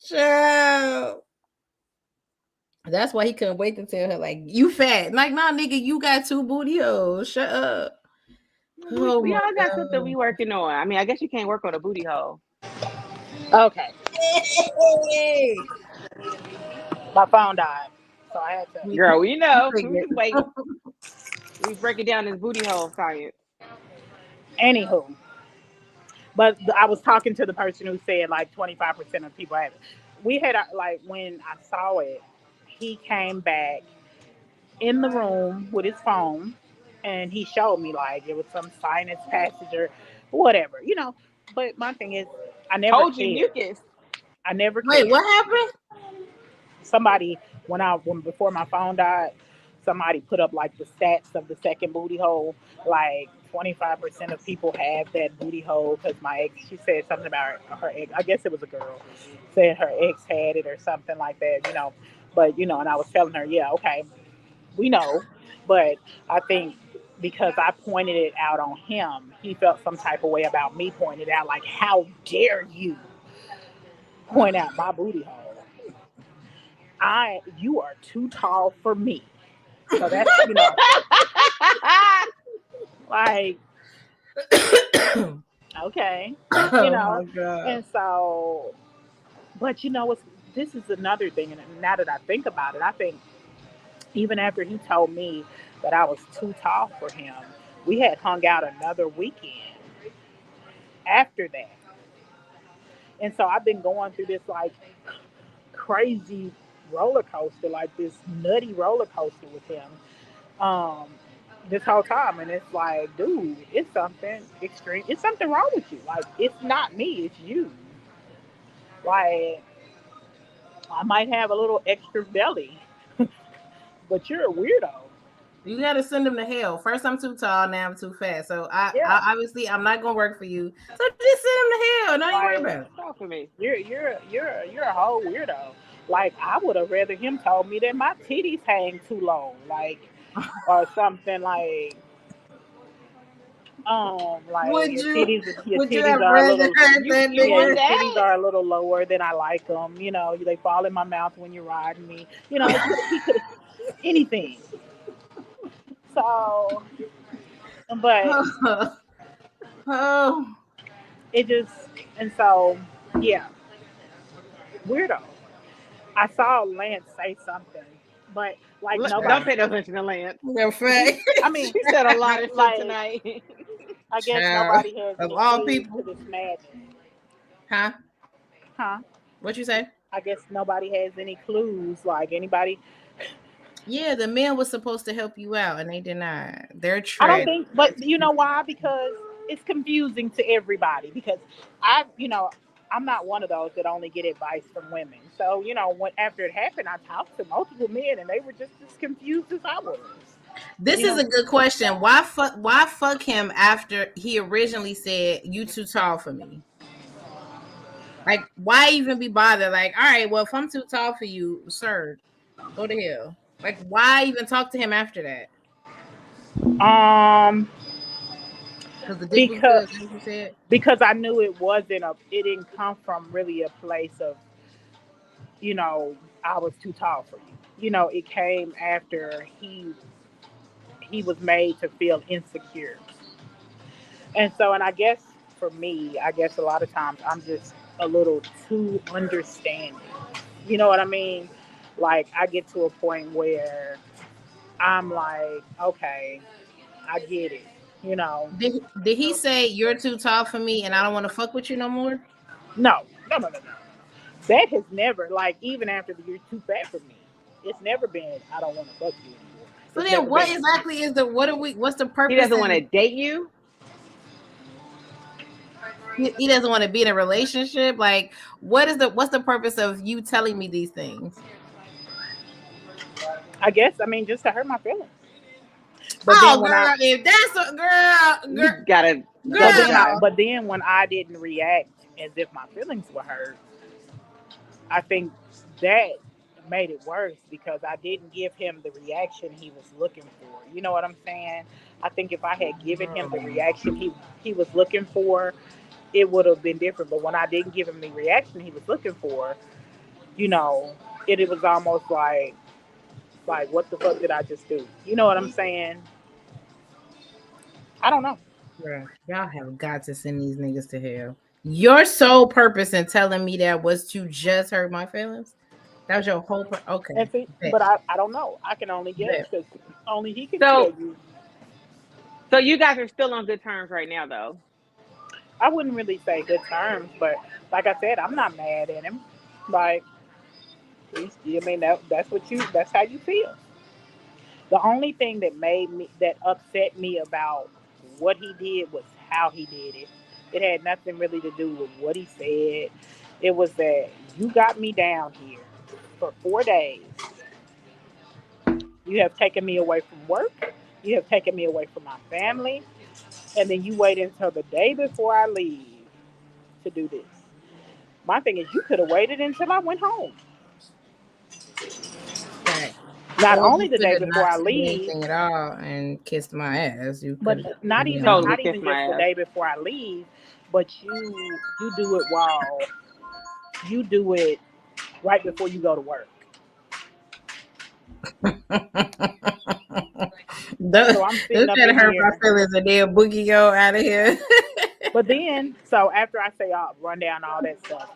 Child. That's why he couldn't wait to tell her, like, you fat. Like, nah, nigga, you got 2 booty holes. Shut up. Oh We my all got something we god. working on. I mean, I guess you can't work on a booty hole. Okay, Hey. my phone died, so I had to. Girl, we know. We Figured. just wait. We breaking down this booty hole science. Anywho, but I was talking to the person who said like 25% of people have it. We had like when I saw it, he came back in the room with his phone, and he showed me like it was some sinus passage or whatever, you know. But my thing is, I never Told you, cared. mucus. I never Wait, cared. what happened? Somebody when before my phone died, somebody put up like the stats of the second booty hole. Like 25% of people have that booty hole because my ex. She said something about her ex. I guess it was a girl. Said her ex had it or something like that. You know, but you know, and I was telling her, yeah, okay, we know, but I think because I pointed it out on him, he felt some type of way about me pointing it out. Like, how dare you point out my booty hole? You are too tall for me. So that's, you know, like, okay, you Oh know, my god. and so, but you know, this is another thing, and now that I think about it, I think even after he told me that I was too tall for him, we had hung out another weekend after that, and so I've been going through this like crazy roller coaster, like this nutty roller coaster with him. Um, this whole time, and it's like, dude, it's something extreme. It's something wrong with you. Like, it's not me, it's you. Like, I might have a little extra belly, but you're a weirdo. You gotta send them to hell. First, I'm too tall. Now I'm too fat. So Yeah, I obviously I'm not gonna work for you. So just send them to hell. Don't you worry like about it. Talk for me. you're a whole weirdo. Like, I would have rather him told me that my titties hang too low, like, or something like Would you your would you titties have are a rather little. heard that You Yeah, want your nigga? titties that? are a little lower than I like them. You know, they fall in my mouth when you're riding me. You know, he could have anything. So, but Oh, it just and so yeah, weirdo. I saw Lance say something, but like Don't nobody. pay no attention to Lance. no fact. I mean, She said a lot of shit like tonight. I guess Child nobody has of any all clues to people, this madness, huh? huh? What you say? I guess nobody has any clues. Like anybody, Yeah, the men was supposed to help you out, and they did not. They're I don't trash. think, but you know why? Because it's confusing to everybody. Because I'm not one of those that only get advice from women. So, when after it happened, I talked to multiple men, and they were just as confused as I was. This You is know, a good question. Why fuck him after he originally said you too tall for me? Like, why even be bothered? Like, all right, well, if I'm too tall for you, sir, go to hell. Like, why even talk to him after that? um, Because the dick was because good, like you said. because I knew it didn't come from really a place of you know I was too tall for you. It came after he was made to feel insecure. And so, and I guess for me, I guess a lot of times I'm just a little too understanding. You know what I mean? Like, I get to a point where I'm like, okay, I get it. You know, Did he say you're too tall for me and I don't want to fuck with you no more? no, no, no, no, no. That has never, like, even after the you're too fat for me, it's never been, I don't want to fuck you anymore. So It's then never what been. exactly is what's the He purpose doesn't want to in date you. he doesn't want to be in a relationship? Like, what's the purpose of you telling me these things? I guess, I mean, just to hurt my feelings. But then Oh when girl, if that's a You gotta double girl. down. but then when I didn't react as if my feelings were hurt, I think that made it worse because I didn't give him the reaction he was looking for. You know what I'm saying? I think if I had given him the reaction he was looking for, it would have been different. But when I didn't give him the reaction he was looking for, you know, it was almost like Like, what the fuck did I just do? You know what I'm saying? I don't know. Bruh, y'all have got to send these niggas to hell. Your sole purpose in telling me that was to just hurt my feelings? That was your whole okay. And see, Bet. but I don't know. I can only guess Bet. because only he can tell So, you. so you guys are still on good terms right now, though. I wouldn't really say good terms, but like I said, I'm not mad at him. Like, I mean, that's how you feel. The only thing that upset me about what he did was how he did it. It had nothing really to do with what he said. It was that you got me down here for 4 days. You have taken me away from work. You have taken me away from my family. And then you wait until the day before I leave to do this. My thing is, you could have waited until I went home. Right. Not Or you only the could day have before not I said leave, anything at all and kissed my ass. You but could have Totally not kiss even just my the ass. day before I leave, but you do it while you do it right before you go to work. So I'm This sitting up better in hurt my here. feelings and then boogie go out of here. But then, so after I say I'll run down all that stuff,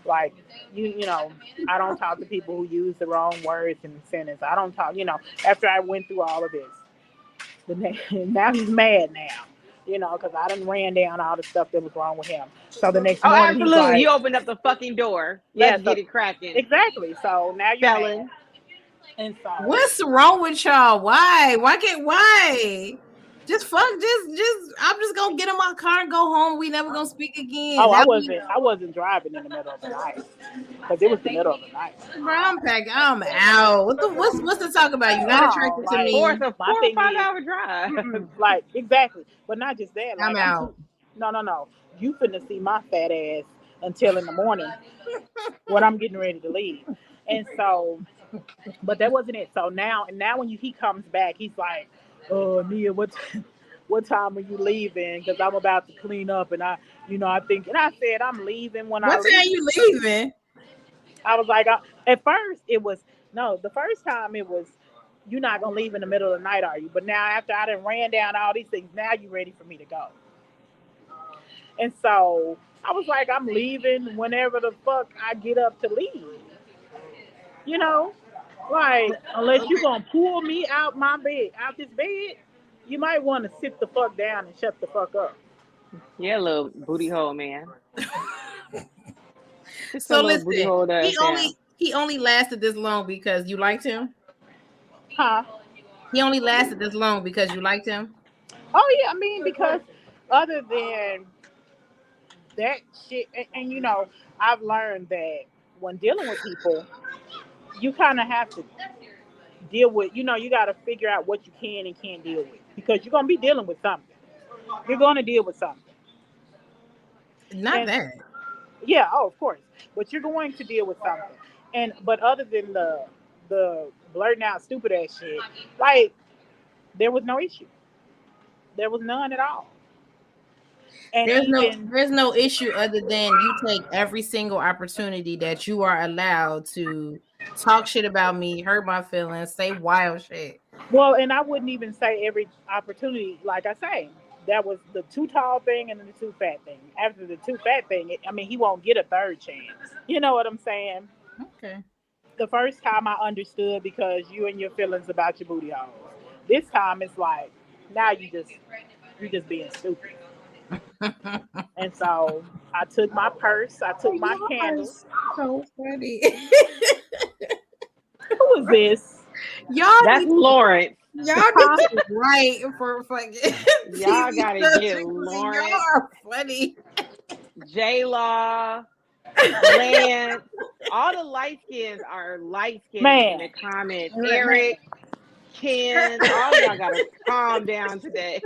like you know, I don't talk to people who use the wrong words in the sentence. I don't talk, after I went through all of this, now he's mad now, because I done ran down all the stuff that was wrong with him. So the next Oh, morning he's absolutely. like, You opened up the fucking door. yeah, Let's so get it cracking, exactly. So now you're mad, felon. and so What's wrong with y'all? Why? Why? Just fuck. Just. I'm just gonna get in my car and go home. We never gonna speak again. oh, I That wasn't I wasn't driving in the middle of the night because it was the middle of the night. bro, I'm packing. I'm out. What's to talk about? You're not No, attracted to like Or it's me. a my 4 or thing 5 is, hour drive. like exactly, but not just that. I'm Like I'm out. too. No, no, no. You finna see my fat ass until in the morning when I'm getting ready to leave, and so, but that wasn't it. So now when he comes back, he's like, "Oh, Nia, what time are you leaving? Because I'm about to clean up, and I think." And I said, "I'm leaving when What I time leave." you leaving? I was like, at first it was no. The first time it was, you're not gonna leave in the middle of the night, are you? But now after I done ran down all these things, now you ready for me to go. And so I was like, I'm leaving whenever the fuck I get up to leave. You know, like unless you Okay. gonna pull me out this bed, you might want to sit the fuck down and shut the fuck up. Yeah, little booty hole man. Just a So little booty listen, hole ass down. he only lasted this long because you liked him. Huh? He only lasted this long because you liked him. Oh yeah, I mean because other than that shit, and I've learned that when dealing with people, you kind of have to deal with, you got to figure out what you can and can't deal with because you're gonna be dealing with something. You're gonna deal with something, Not and that. yeah, oh, of course, but you're going to deal with something. And but other than the blurting out stupid ass shit, like there was no issue. There was none at all. And even There's no issue other than you take every single opportunity that you are allowed to talk shit about me, hurt my feelings, say wild shit. well, and I wouldn't even say every opportunity. Like I say, that was the too tall thing and then the too fat thing. After the too fat thing, I mean, he won't get a third chance. You know what I'm saying? Okay. The first time I understood because you and your feelings about your booty holes. This time it's like now you just being stupid. And so I took my purse, I took my Y'all are candles. so funny. Who is this? y'all That's need Lawrence. y'all Huh? need to write for fucking Y'all TV gotta shows get because y'all Lawrence, are funny. J Law, Lance. All the light skins are light skins in Man, the comments. man. Eric, Ken, all y'all gotta calm down today.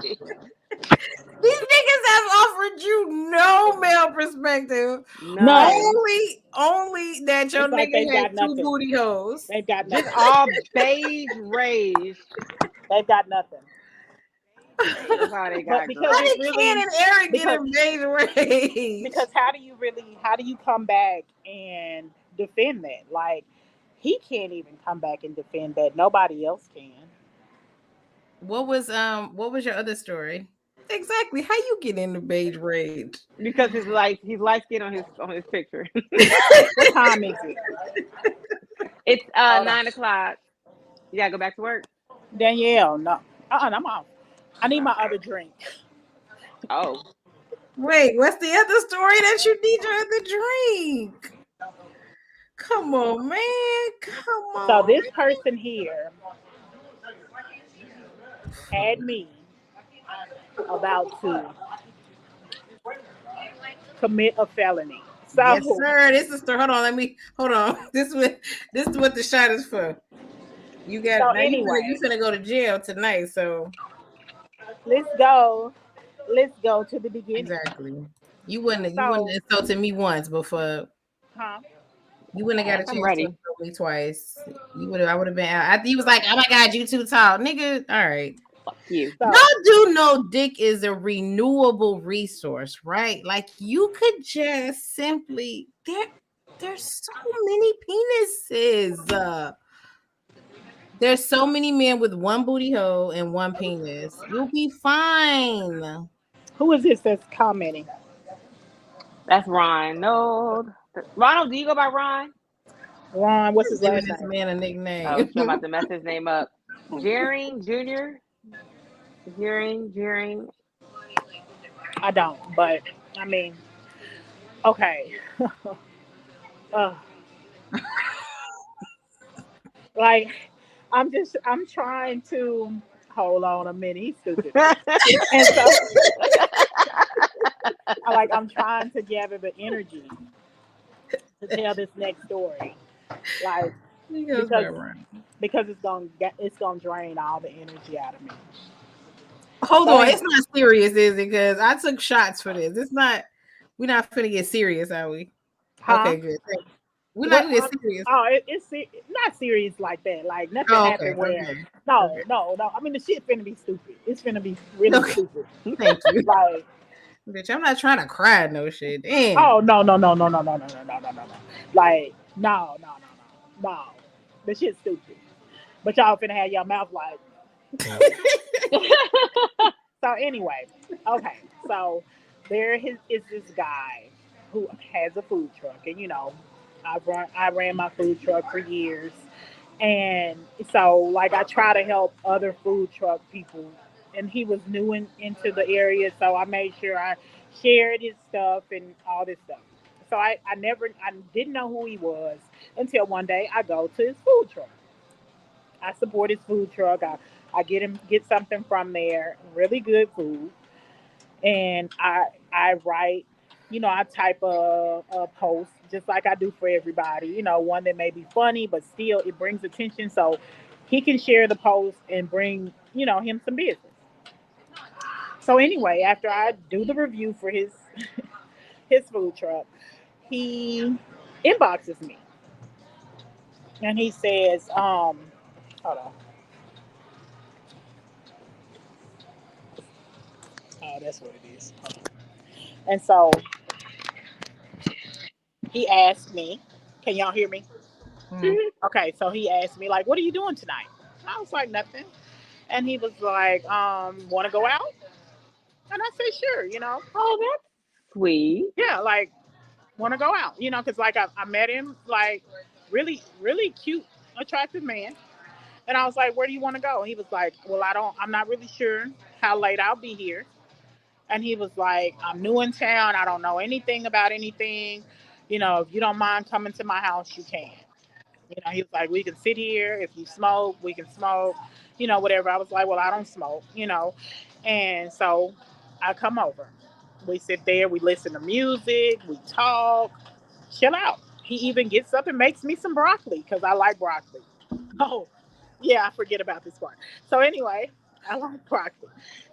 These niggas have offered you no male perspective. None. None. Only that your It's like nigga they've had got two nothing. booty holes. They've got Just nothing. all beige rage. They've got nothing. That's all they But got, because How girl. it's did Ken really and Eric get because in major rage? because how do you come back and defend that? Like he can't even come back and defend that. Nobody else can. What was your other story? Exactly. How you get into beige rage? Because he's light skin on his picture. What time is it? It's Hold on. 9:00. You gotta go back to work. Danielle, no. I'm off. I need my other drink. Oh, Wait, what's the other story that you need your other drink? Come on, man. Come on. So this person here had me about to commit a felony. So yes, sir. This is hold on. Hold on. This is what the shot is for. You got so now anyway, you finna go to jail tonight, so let's go to the beginning. exactly. You wouldn't have insulted me once before. Huh? You wouldn't have got a I'm chance ready. to insult me twice. I would have been out. He was like, "Oh my God, you too tall, nigga." All right. Fuck you. So, Y'all do know dick is a renewable resource, right? Like you could just simply there's so many penises. There's so many men with one booty hole and one penis. You'll be fine. who is this that's commenting? That's Ron. No, Ronald. Do you go by Ron? Ron, what's his Giving last this name? man a nickname. Oh, so I'm about to mess his name up. Jering Jr. Jering. I don't, but I mean, okay. Like, I'm trying to hold on a minute. He's stupid. And so, I'm trying to gather the energy to tell this next story. Like, because it's gonna drain all the energy out of me. Hold on, it's not serious, is it? Because I took shots for this. We're not finna get serious, are we? Huh? Okay, good. We're not gonna get serious. Oh, it's not serious like that. Like nothing happened where. No. I mean, the shit finna be stupid. It's finna be really stupid. Thank you. Like, bitch, I'm not trying to cry no shit. Damn. Oh no. Like no. The shit's stupid. But y'all finna have your mouth like. So anyway, okay. So there is this guy who has a food truck, and I ran my food truck for years, and so I try to help other food truck people, and he was new into the area, so I made sure I shared his stuff and all this stuff. So I didn't know who he was until one day I go to his food truck. I support his food truck. I get something from there, really good food, and I write, I type a post just like I do for everybody, one that may be funny, but still it brings attention so he can share the post and bring, him some business. So anyway, after I do the review for his his food truck, he inboxes me and he says, hold on. Oh, that's what it is. And so he asked me, can y'all hear me? Mm-hmm. Okay, so he asked me, what are you doing tonight? I was like, nothing. And he was like, want to go out? And I said, sure, Oh, that's sweet. Yeah, want to go out, because I met him, really, really cute, attractive man. And I was like, where do you want to go? And he was like, well, I'm not really sure how late I'll be here. And he was like, I'm new in town. I don't know anything about anything. If you don't mind coming to my house, you can. He was like, we can sit here. If you smoke, we can smoke, whatever. I was like, well, I don't smoke, And so I come over. We sit there. We listen to music. We talk. Chill out. He even gets up and makes me some broccoli because I like broccoli. Oh, yeah, I forget about this part. So anyway, I like broccoli.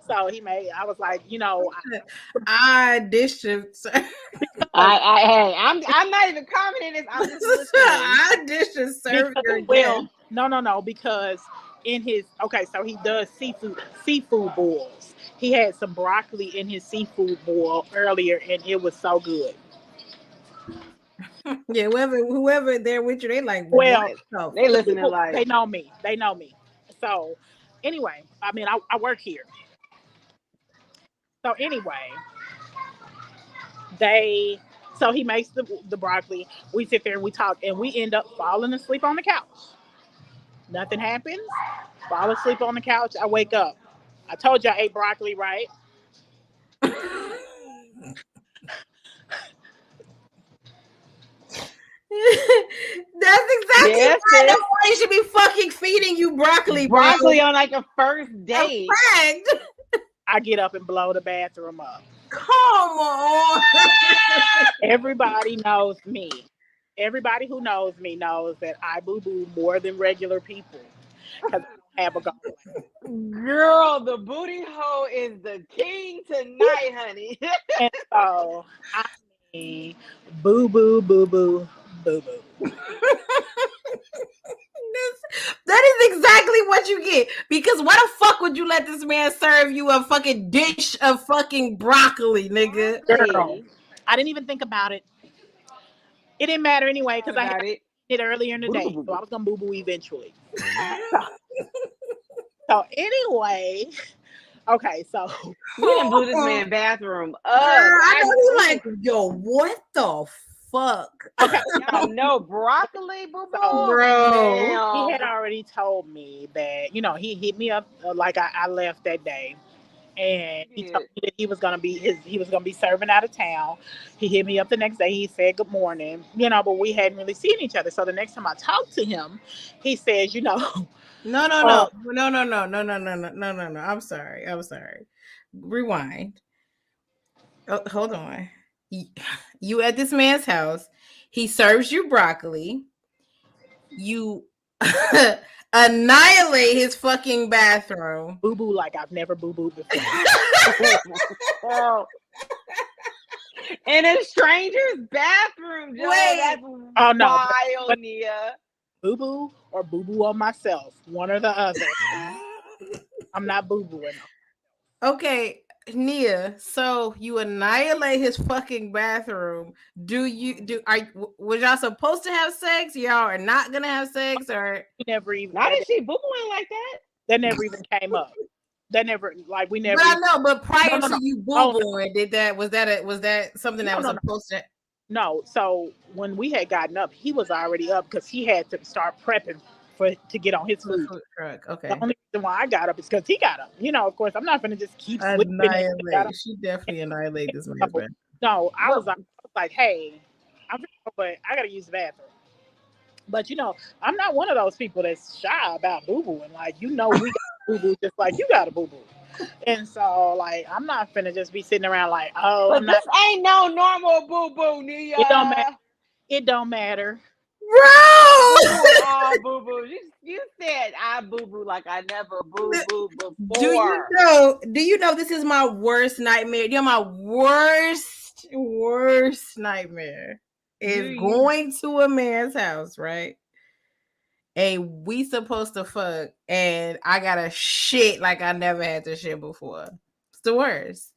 So I was like, I dished him. I'm not even commenting this. I'm just listening. I dished and served her. Well, no, because so he does seafood boils. He had some broccoli in his seafood boil earlier, and it was so good. Yeah, whoever there with you, they like, Well, what the They listening people, like, they know me. They know me. So anyway, I mean, I work here. So anyway, they so he makes the broccoli. We sit there and we talk, and we end up falling asleep on the couch. Nothing happens. Fall asleep on the couch. I wake up. I told you I ate broccoli, right? That's exactly yes, why sis. nobody should be fucking feeding you broccoli, bro. Broccoli on like a first date. Fact. I get up and blow the bathroom up. Come on. Everybody knows me. Everybody who knows me knows that I boo boo more than regular people because I don't have a gallbladder. Girl, the booty hole is the king tonight, honey. And so I mean, boo boo boo boo boo boo. That is exactly what you get. Because why the fuck would you let this man serve you a fucking dish of fucking broccoli, nigga? Girl, I didn't even think about it. It didn't matter anyway because I had it earlier in the day, so I was gonna boo boo eventually. So anyway, okay, so we didn't blew this man bathroom up. I know like, yo, what the fuck? Okay, no broccoli, boo boo, so, bro. He had already told me that he hit me up like I left that day, and he told me that he was gonna be serving out of town. He hit me up the next day. He said good morning, but we hadn't really seen each other. So the next time I talked to him, he says, No. I'm sorry. Rewind. Oh, hold on. You at this man's house. He serves you broccoli. You annihilate his fucking bathroom. Boo boo like I've never boo booed before. In a stranger's bathroom, Joe. That's wild, Nia. Boo boo or boo boo on myself, one or the other. I'm not boo booing. Okay, Nia. So you annihilate his fucking bathroom. Was y'all supposed to have sex? Y'all are not gonna have sex, or never even? Why did she boo booing like that? That never even came up. That never we never. But I know. But prior to you boo booing, was that something that was supposed to? No. So when we had gotten up, he was already up because he had to start prepping to get on his food truck. Okay. The only reason why I got up is because he got up. Of course, I'm not going to just keep annihilate. She definitely annihilated this man. No, I was like, hey, but I got to use the bathroom. But I'm not one of those people that's shy about boo booing. Like we got boo boo just like you got a boo boo. And so like I'm not finna just be sitting around like, but this ain't no normal boo boo, Nia. It don't matter. It don't matter. Bro, boo boo. You said I boo boo like I never boo boo before. Do you know this is my worst nightmare? My worst nightmare is going to a man's house, right? And we supposed to fuck, and I gotta shit like I never had to shit before. It's the worst.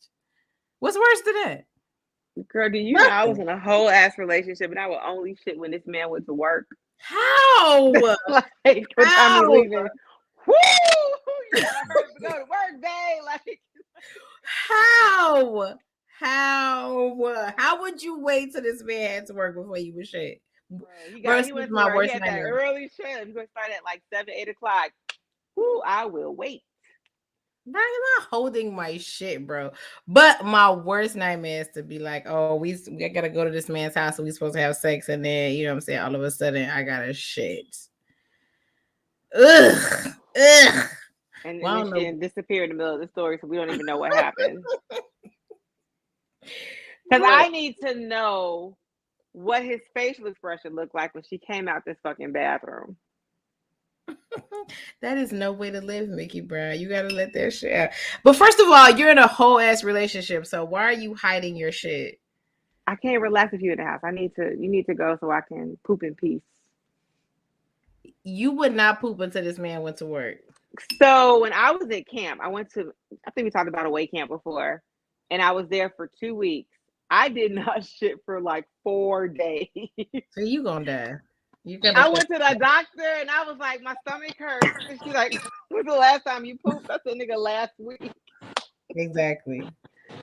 What's worse than that? Girl, do you know I was in a whole ass relationship and I would only shit when this man went to work? How? Like, I'm leaving. Woo! You gotta go to work, babe. Like, how? How would you wait till this man had to work before you would shit? Bro, he went to work. He had that early shift. He's gonna start at like 7, 8 o'clock. Woo! I will wait. I'm not holding my shit, bro. But my worst nightmare is to be like, oh, we gotta go to this man's house and we supposed to have sex, and then you know what I'm saying, all of a sudden I gotta shit. Ugh. And then she disappeared in the middle of the story, so we don't even know what happened. Because I need to know what his facial expression looked like when she came out this fucking bathroom. That is no way to live, Mickey Brown. You gotta let that shit out. But first of all, you're in a whole ass relationship, so why are you hiding your shit? I can't relax with you in the house. You need to go so I can poop in peace. You would not poop until this man went to work. So when I was at camp, I think we talked about away camp before, and I was there for 2 weeks. I did not shit for like 4 days. So you gonna die. You gotta I went to the doctor and I was like, my stomach hurts. And she's like, when's the last time you pooped? I said, nigga, last week. exactly.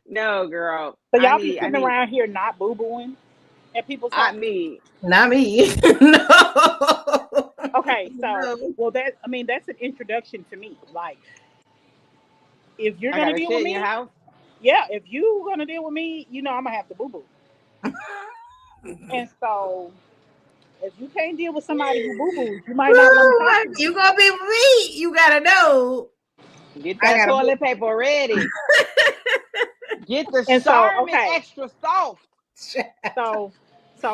No, girl. So y'all I be need, sitting around here not boo-booing at people's I house? me. Not me. No. Okay, so No. well that's an introduction to me. Like if you're I gonna got a deal shit with in your me, house. yeah, if you're gonna deal with me, I'm gonna have to boo-boo. And so if you can't deal with somebody who boo-boos, you might not want to talk to me. You gonna be with me? You gotta know. Get I that gotta toilet paper ready. Get the And so, Charmin okay. extra soft. So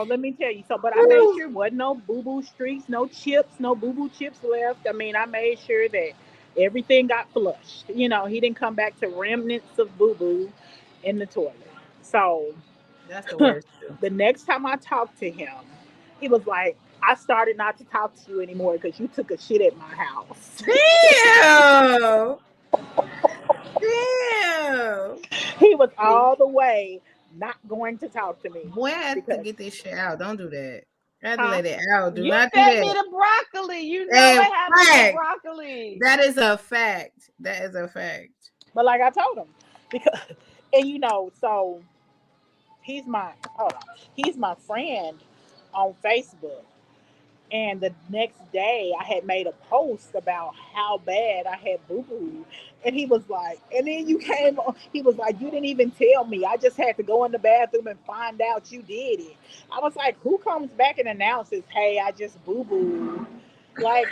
let me tell you. But I made sure wasn't no boo-boo streaks, no chips, no boo-boo chips left. I mean, I made sure that everything got flushed. He didn't come back to remnants of boo-boo in the toilet. So That's the worst. the next time I talked to him, he was like, I started not to talk to you anymore because you took a shit at my house. Damn. Damn. He was all the way not going to talk to me. Boy, I have to get this shit out. Don't do that. I have to Huh? let it out. Do You not do fed me that. the broccoli. You know Hey, what happened fact. to broccoli. That is a fact. That is a fact. But like I told him, because and so he's my friend on Facebook. And the next day, I had made a post about how bad I had boo boo. And he was like, and then you came on, he was like, you didn't even tell me. I just had to go in the bathroom and find out you did it. I was like, who comes back and announces, hey, I just boo boo? Like,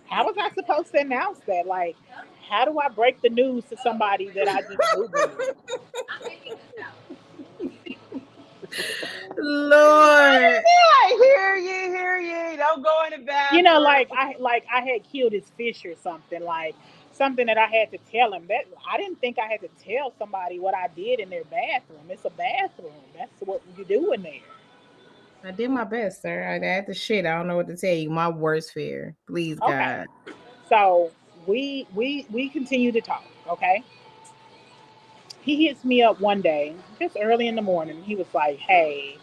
how was I supposed to announce that? Like, how do I break the news to somebody that I just boo boo? Lord. I hear you. Don't go in the bathroom. Like I had killed his fish or something, like something that I had to tell him. That I didn't think I had to tell somebody what I did in their bathroom. It's a bathroom. That's what you do in there. I did my best, sir. I had the shit. I don't know what to tell you. My worst fear. Please, Okay. God. So we continue to talk. Okay. He hits me up one day, just early in the morning. He was like, "Hey,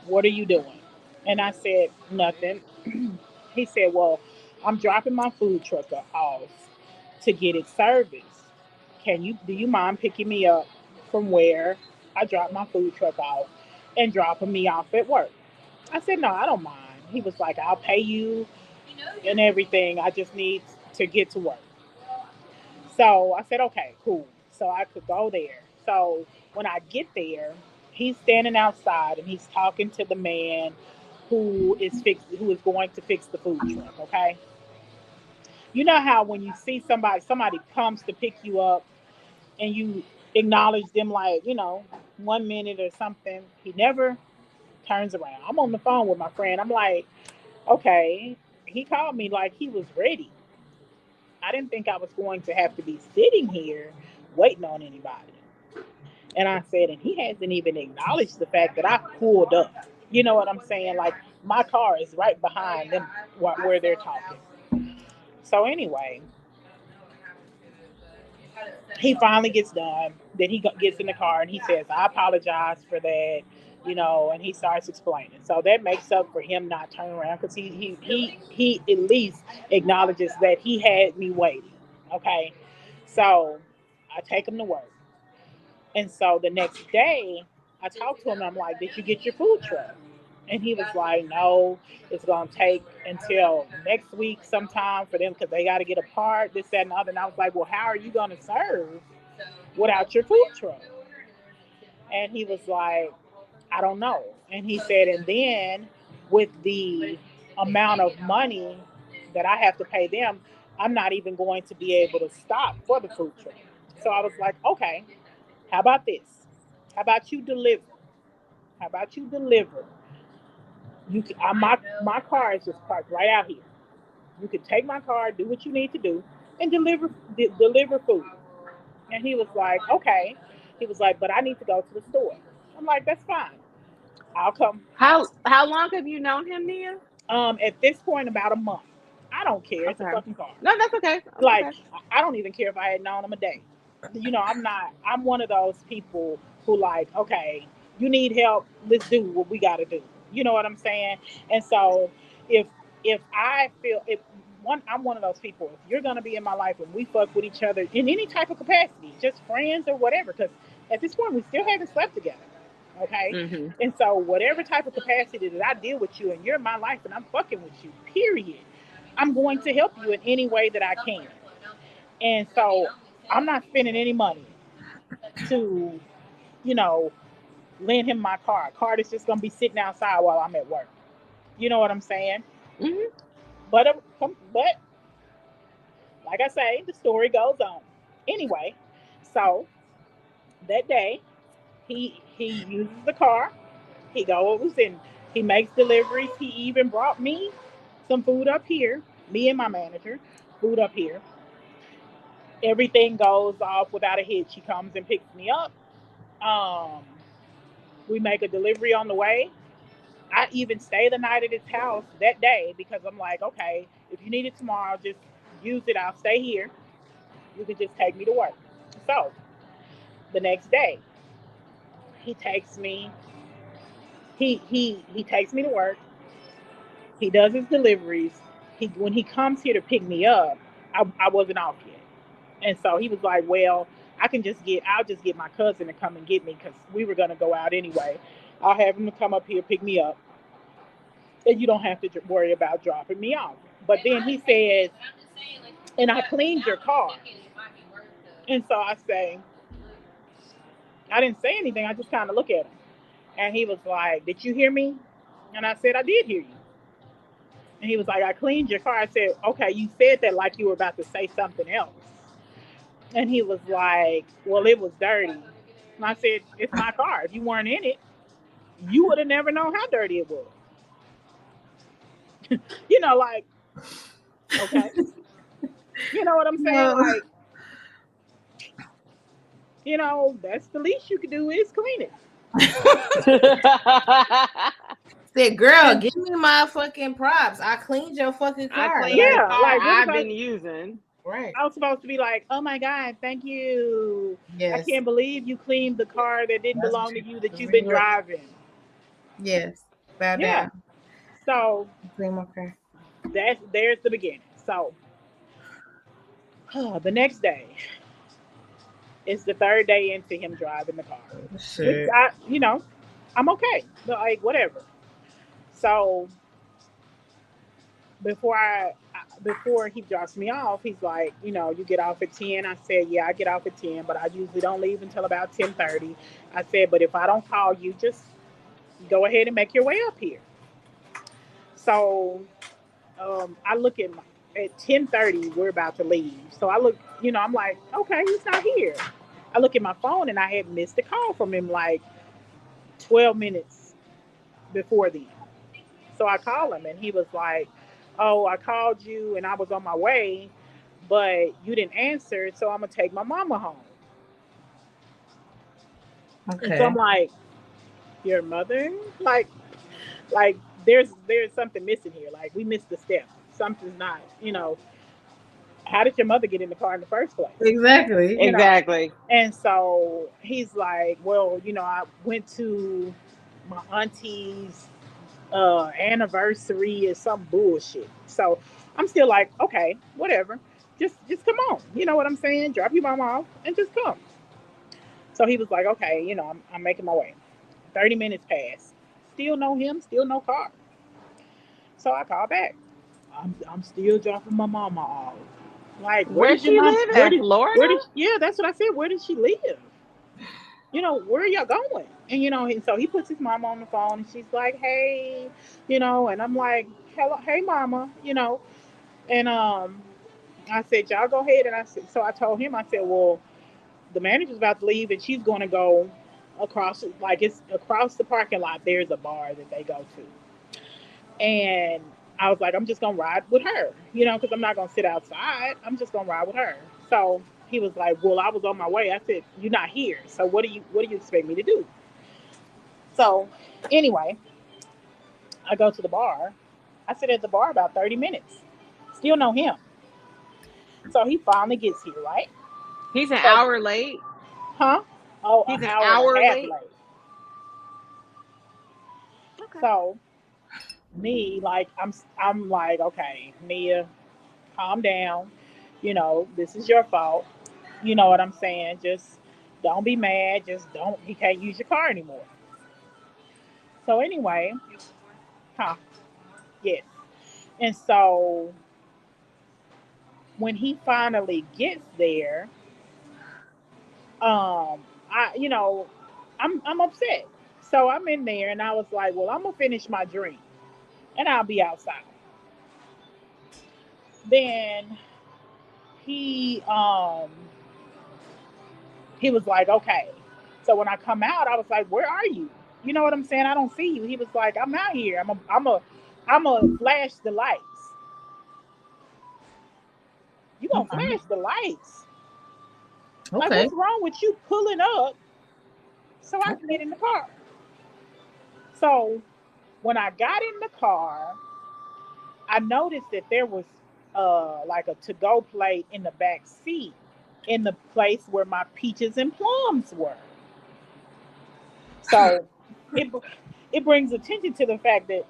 what are you doing?" And I said, "Nothing." He said, "Well, I'm dropping my food truck off to get it serviced. Do you mind picking me up from where I dropped my food truck off and dropping me off at work?" I said, "No, I don't mind." He was like, "I'll pay you and everything. I just need to get to work." So I said, "Okay, cool." So I could go there. So when I get there, he's standing outside and he's talking to the man who is going to fix the food truck, okay? You know how when you see somebody comes to pick you up and you acknowledge them like, 1 minute or something, he never turns around. I'm on the phone with my friend. I'm like, okay, he called me like he was ready. I didn't think I was going to have to be sitting here waiting on anybody. And I said, and he hasn't even acknowledged the fact that I pulled up. You know what I'm saying? Like my car is right behind them where they're talking. So anyway, he finally gets done. Then he gets in the car and he says, "I apologize for that," and he starts explaining. So that makes up for him not turning around because he at least acknowledges that he had me waiting. Okay, so I take him to work, and so the next day I talk to him. I'm like, "Did you get your food truck?" And he was like, "No, it's gonna take until next week sometime for them because they got to get a part, this, that, and the other." And I was like, "Well, how are you gonna serve without your food truck?" And he was like, "I don't know." And he said, and then with the amount of money that I have to pay them, I'm not even going to be able to stop for the food truck. So I was like, okay, how about this? How about you deliver? How about you deliver? My car is just parked right out here. You can take my car, do what you need to do, and deliver food. And he was like, okay. He was like, but I need to go to the store. I'm like, that's fine. I'll come. How long have you known him, Nia? At this point, about a month. I don't care. It's a Okay. fucking car. No, that's okay. That's Like, okay. I don't even care if I had known him a day. I'm not. I'm one of those people who like, okay, You need help. Let's do what we got to do. You know what I'm saying? And so if I feel if I'm one of those people. If you're gonna be in my life and we fuck with each other in any type of capacity, just friends or whatever, because at this point we still haven't slept together. Okay? Mm-hmm. And so whatever type of capacity that I deal with you and you're in my life and I'm fucking with you, period. I'm going to help you in any way that I can. And so I'm not spending any money to, you know, lend him my car. A car that's just gonna be sitting outside while I'm at work. You know what I'm saying? Mm-hmm. But like I say, the story goes on. Anyway, so that day he uses the car. He goes and he makes deliveries. He even brought me some food up here. Me and my manager, food up here. Everything goes off without a hitch. He comes and picks me up. Um, we make a delivery on the way. I even stay the night at his house that day because I'm like, okay, if you need it tomorrow, just use it. I'll stay here. You can just take me to work. So the next day, he takes me. He takes me to work. He does his deliveries. He when he comes here to pick me up, I wasn't off yet, and so he was like, "Well, I'll just get my cousin to come and get me because we were gonna go out anyway. I'll have him to come up here pick me up, and you don't have to worry about dropping me off." But then he says, "And I cleaned your car," and so I say, I didn't say anything. I just kind of look at him, and he was like, "Did you hear me?" And I said, "I did hear you." And he was like, "I cleaned your car." I said, "Okay, you said that like you were about to say something else." And he was like, "Well, it was dirty." And I said, "It's my car. If you weren't in it, you would have never known how dirty it was." You know, like, okay. You know what I'm saying? No. Like, that's the least you could do is clean it. Said, girl, And give me my fucking props. I cleaned your fucking I car. cleaned the Like, yeah, car like, what was I've been using. right. I was supposed to be like, "Oh my God, thank you. I Yes. can't believe you cleaned the car that didn't That's what belong to you that you've you been were. driving." Yes. Bow Yeah. down. So Clean my car. there's the beginning. So the next day is the third day into him driving the car, which Shit. I'm okay. Like whatever. So before he drops me off, he's like, you get off at 10. I said, yeah, I get off at 10, but I usually don't leave until about 10:30. I said, but if I don't call you, just go ahead and make your way up here. So I look at 10:30, we're about to leave. So I look, I'm like, okay, he's not here. I look at my phone and I had missed a call from him like 12 minutes before then. So I call him and he was like, "Oh, I called you and I was on my way, but you didn't answer, so I'm gonna take my mama home." And so I'm Okay. like, "Your mother?" Like there's something missing here. Like we missed the step. Something's not, how did your mother get in the car in the first place? Exactly. You know. Exactly. And so he's like, "Well, I went to my auntie's anniversary or some bullshit." So I'm still like, okay, whatever. Just come on. You know what I'm saying? Drop your mom off and just come. So he was like, okay, I'm making my way. 30 minutes pass. Still no him, still no car. So I call back. I'm still dropping my mama off. Like, where Where did your she mom live where in did Florida? where did yeah, that's what I said. Where did she live? Where are y'all going? And and so he puts his mama on the phone and she's like, hey, and I'm like, hello, hey mama, and I said, y'all go ahead. And I said, so I told him, I said, well, the manager's about to leave and she's going to go across, like it's across the parking lot. There's a bar that they go to. And I was like, I'm just going to ride with her, because I'm not going to sit outside. I'm just going to ride with her. So he was like, well, I was on my way. I said, you're not here. So what do you expect me to do? So anyway, I go to the bar. I sit at the bar about 30 minutes. Still know him. So he finally gets here, right? He's an So, hour late. huh? Oh, He's an an hour and hour a half late. late. Okay. So me, like, I'm like, okay, Mia, calm down. You know, this is your fault. You know what I'm saying? Just don't be mad. Just don't. He can't use your car anymore. So anyway, huh? Yes. And so when he finally gets there, you know, I'm upset. So I'm in there, and I was like, well, I'm gonna finish my drink, and I'll be outside. Then he um he was like, okay. So when I come out, I was like, where are you? You know what I'm saying? I don't see you. He was like, I'm out here. I'm a flash the lights. You gonna flash the lights? Like, Okay. what's wrong with you pulling up so I can get in the car? So when I got in the car, I noticed that there was like a to-go plate in the back seat in the place where my peaches and plums were. So it it brings attention to the fact that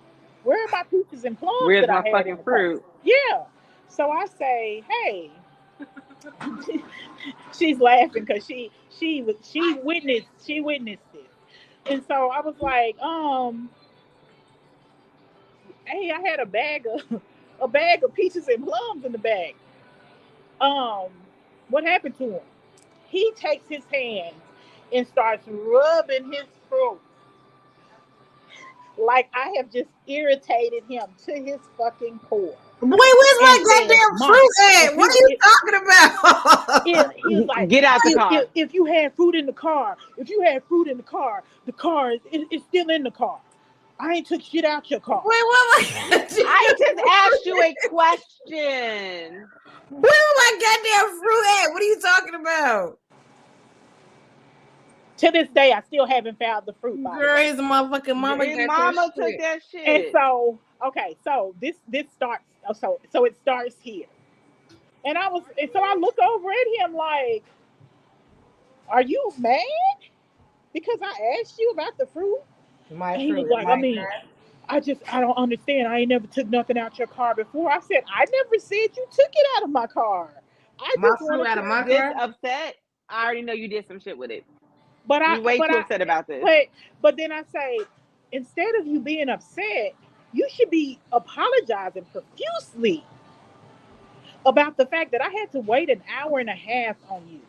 where are my peaches and plums Where's that I my had in fucking the car? fruit? Yeah. So I say, hey, she's laughing because she witnessed this, and so I was like, hey, I had a bag of peaches and plums in the bag. Um, what happened to him? He takes his hands and starts rubbing his throat like I have just irritated him to his fucking core. Wait, where's And my says, goddamn "Mom, fruit if at? What are you you talking about? he was like, Get out the car. if you had fruit in the car, the car is still in the car. I ain't took shit out your car." Wait, what? I just asked you a question. Where my goddamn fruit at? What are you talking about? To this day, I still haven't found the fruit by the Girl, way. his motherfucking mama His got mama that took shit. that And shit. so, okay, so this starts. So it starts here, and so I look over at him like, "Are you mad because I asked you about the fruit?" My And he was fruit, like, "I my mean, I don't understand. I ain't never took nothing out your car before." I said, "I never said you took it out of my car. I my just fruit wanted out to." of my This car. upset. I already know you did some shit with it. But You way but too upset about this. but then I say, instead of you being upset, you should be apologizing profusely about the fact that I had to wait an hour and a half on you.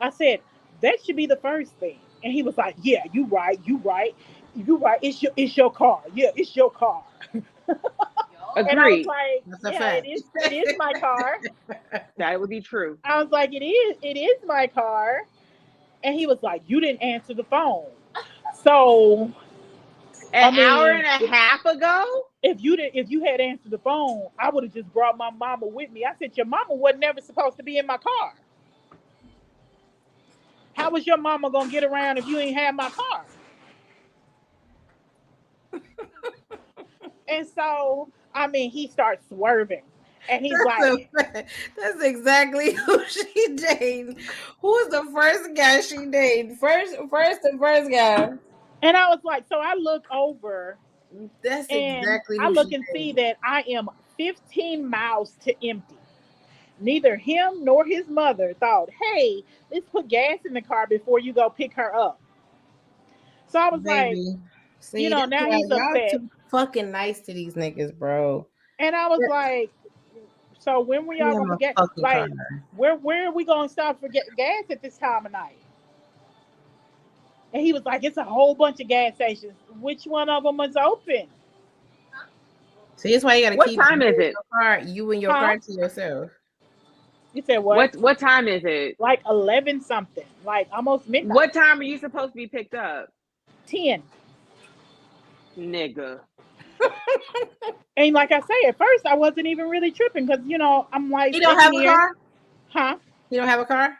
I said, that should be the first thing. And he was like, "Yeah, you right. It's your car. Yeah, it's your car." And I was Agreed. like, That's a "Yeah, fact. it is my car." That would be true. I was like, it is my car." And he was like, "You didn't answer the phone." So An I hour mean, and a half ago? if you had answered the phone, I would have just brought my mama with me. I said, "Your mama wasn't never supposed to be in my car. How was your mama gonna get around if you ain't have my car?" And so, I mean, he starts swerving, and he's like, That's exactly who she dated. Who's the first guy she dated? The first guy. and I was like, so I look over That's and exactly I who look she and see dated. that I am 15 miles to empty. Neither him nor his mother thought, hey, let's put gas in the car before you go pick her up. So I was like, Baby. See, that's now why he's y'all upset. too fucking nice to these niggas, bro. And I was like, so when we Give all me gonna my get fucking car. like where are we gonna stop for gas at this time of night? And he was like, it's a whole bunch of gas stations. Which one of them is open? See, that's why you gotta What keep time is it? you and your Huh? car to yourself. You said what? What time is it? Like 11 something, like almost midnight. What time are you supposed to be picked up? 10. Nigga. And like I say, at first I wasn't even really tripping because I'm like, He don't have a car? Huh? He don't have a car?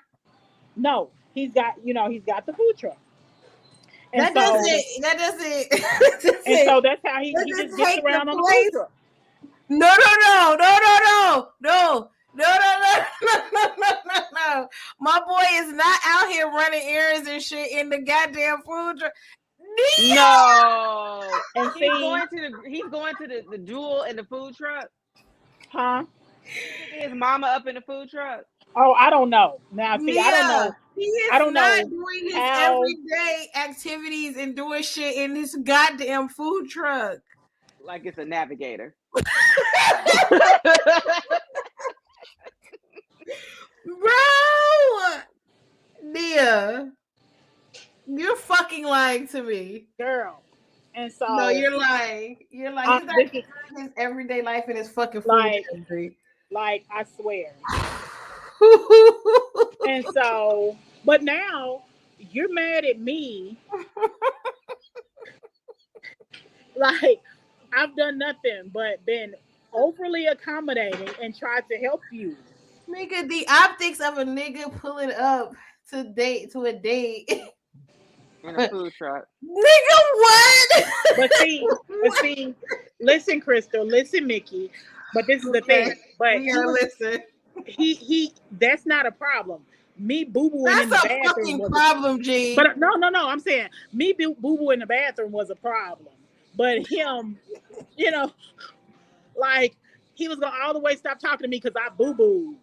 No, he's got the food truck. And That so doesn't and so that's how he doesn't just gets take around the on the place. food truck. No. My boy is not out here running errands and shit in the goddamn food truck. No. And He's see, going to the jewel in the food truck. huh? His mama up in the food truck. Oh, I don't know. Now, see, I don't Nia, know. he is I don't not know doing his how. everyday activities and doing shit in this goddamn food truck. Like it's a navigator. Bro, Nia, you're fucking lying to me. Girl. And so No, you're lying. You're lying. He's not this is doing his everyday life in his fucking food like, industry. like I swear. And so, but now you're mad at me. Like I've done nothing but been overly accommodating and tried to help you. Nigga, the optics of a nigga pulling up to a date In a food truck. Nigga, what? But see, listen, Crystal, listen, Mickey. But this is the thing. But we gotta listen. he that's not a problem. Me boo-booing That's in the a bathroom fucking was problem, G. but no. I'm saying me boo-boo in the bathroom was a problem. But him, you know, like he was gonna all the way stop talking to me because I boo-booed.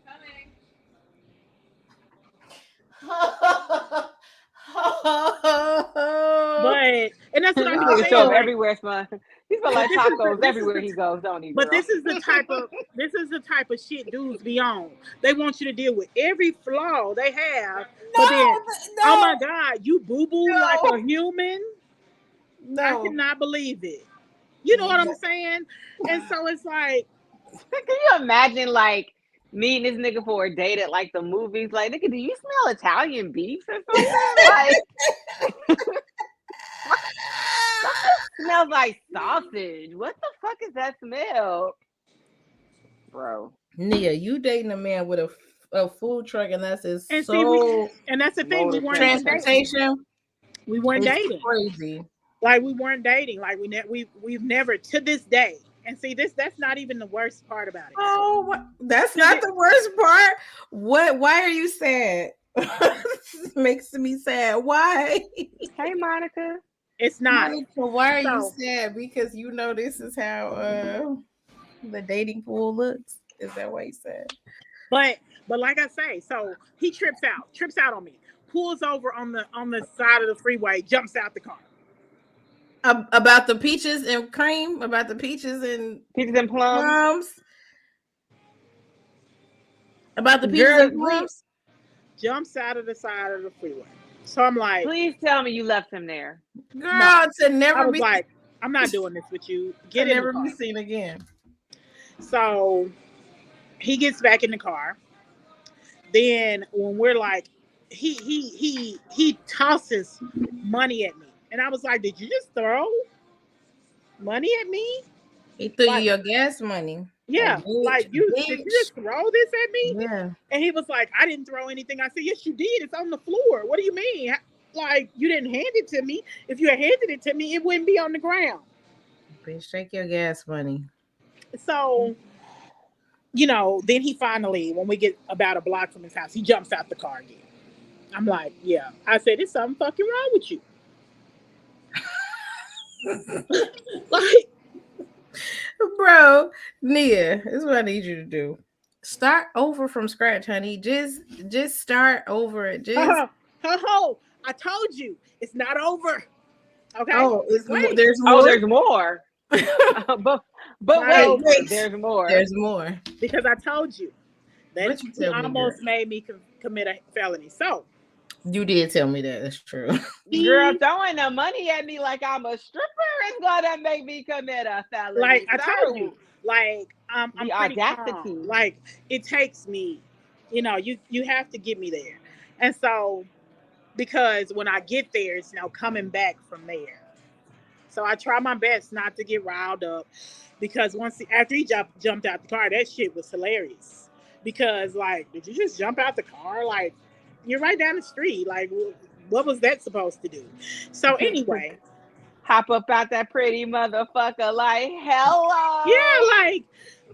But and that's what I'm Nigga saying. show up Like, everywhere, son. He smell like tacos everywhere he goes, don't he? but Girl? this is the type of shit dudes be on. They want you to deal with every flaw they have. But then, oh my God, you boo-boo like a human? I cannot believe it. You know what I'm saying? And so it's like, Can you imagine like meeting this nigga for a date at like the movies? Like, nigga, do you smell Italian beef or something? Like, smells like sausage. What the fuck is that smell, bro? Nia, you dating a man with a food truck, and that's his and sole see, and that's the thing. We weren't even dating. transportation. We weren't It's dating. crazy. Like we weren't dating. Like we've never to this day. And see, that's not even the worst part about it. Oh, that's not the worst part. What? Why are you sad? Makes me sad. Why? Hey, Monica. It's not. Monica, why are you sad? Because you know this is how the dating pool looks. Is that why you sad? But like I say, so he trips out on me, pulls over on the side of the freeway, jumps out the car. About the peaches and cream, about the peaches and plums. About the peaches and plums. Jumps out of the side of the freeway. So I'm like, please tell me you left him there, girl. No, to never I was be like, I'm not doing this with you. Get in never the car. Be seen again. So he gets back in the car. Then when we're like, he tosses money at me. And I was like, did you just throw money at me? He threw you your gas money. Yeah. Like, did you just throw this at me? Yeah. And he was like, I didn't throw anything. I said, yes, you did. It's on the floor. What do you mean? Like, you didn't hand it to me. If you had handed it to me, it wouldn't be on the ground. Bitch, take your gas money. So, you know, then he finally, when we get about a block from his house, he jumps out the car again. I'm like, yeah. I said, there's something fucking wrong with you. Like, bro, Nia, this is what I need you to do. Start over from scratch, honey. Just start over. Just I told you it's not over. Okay. Oh, there's more. There's more. but wait, there's more. There's more. Because I told you that you almost made me commit a felony. So you did tell me that. That's true. Girl, throwing the money at me like I'm a stripper is gonna make me commit a felony. Like I told you, like I'm the audacity. Like it takes me, you know, you have to get me there, and so because when I get there, it's now coming back from there. So I try my best not to get riled up, because after he jumped out the car, that shit was hilarious. Because like, did you just jump out the car? Like, you're right down the street. Like, what was that supposed to do? So anyway, hop up out that pretty motherfucker like, hello. Yeah, like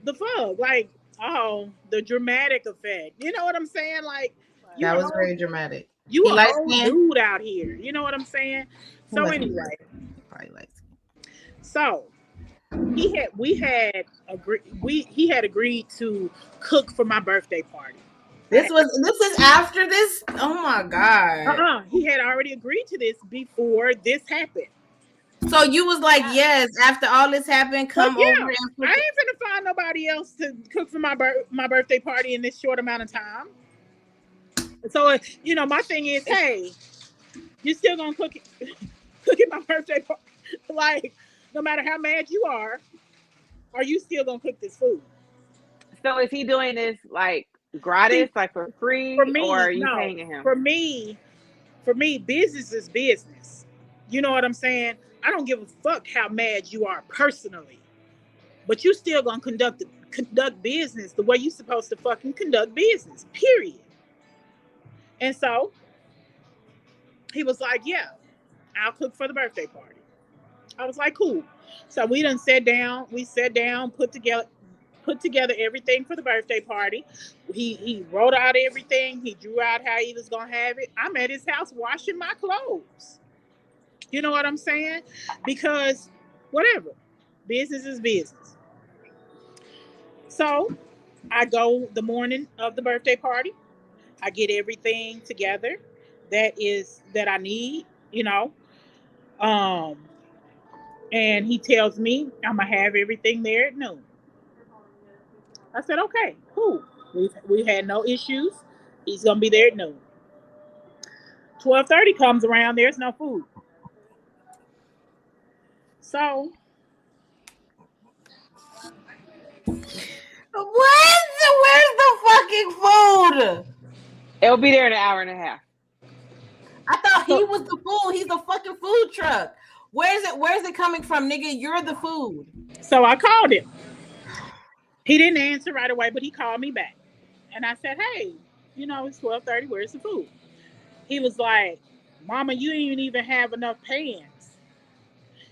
the fuck, like, oh, the dramatic effect. You know what I'm saying? Like, that was very dramatic. You a whole dude out here. You know what I'm saying? So anyway, probably light skin. So he had agreed to cook for my birthday party. This is after this. Oh my god. He had already agreed to this before this happened. So you was like, yes, after all this happened, come over. I ain't finna find nobody else to cook for my birthday party in this short amount of time. So my thing is, hey, you still gonna cook at my birthday party? Like, no matter how mad you are you still gonna cook this food? So is he doing this like gratis, like for free, or are you paying him? For me, business is business. You know what I'm saying? I don't give a fuck how mad you are personally, but you still gonna conduct business the way you supposed to fucking conduct business. Period. And so he was like, "Yeah, I'll cook for the birthday party." I was like, "Cool." So we done sat down. We sat down, put together everything for the birthday party. He wrote out everything. He drew out how he was gonna have it. I'm at his house washing my clothes. You know what I'm saying? Because whatever, business is business. So I go the morning of the birthday party. I get everything together that I need, and he tells me I'm gonna have everything there at noon. I said, okay, cool. We had no issues. He's gonna be there at noon. 12:30 comes around. There's no food. So where's the fucking food? It'll be there in an hour and a half. I thought he was the food. He's the fucking food truck. Where's it coming from, nigga? You're the food. So I called him. He didn't answer right away, but he called me back. And I said, hey, it's 12:30. Where's the food? He was like, Mama, you didn't even have enough pans.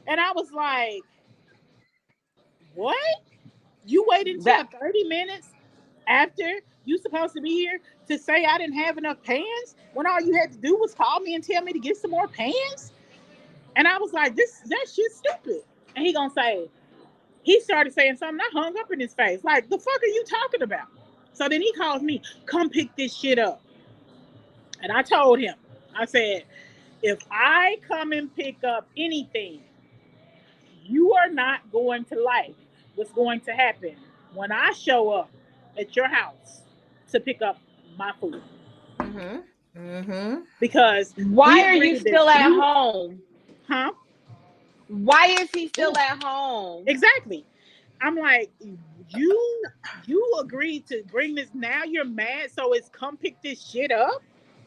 And I was like, what? You waited until 30 minutes after you supposed to be here to say I didn't have enough pans when all you had to do was call me and tell me to get some more pans? And I was like, that shit's stupid. And he started saying something. I hung up in his face. Like, the fuck are you talking about? So then he calls me, come pick this shit up. And I told him, I said, if I come and pick up anything, you are not going to like what's going to happen when I show up at your house to pick up my food. Mm-hmm. Mm-hmm. Because why are you still at home? Huh? Why is he still at home? Exactly. I'm like, you agreed to bring this. Now you're mad, so it's come pick this shit up.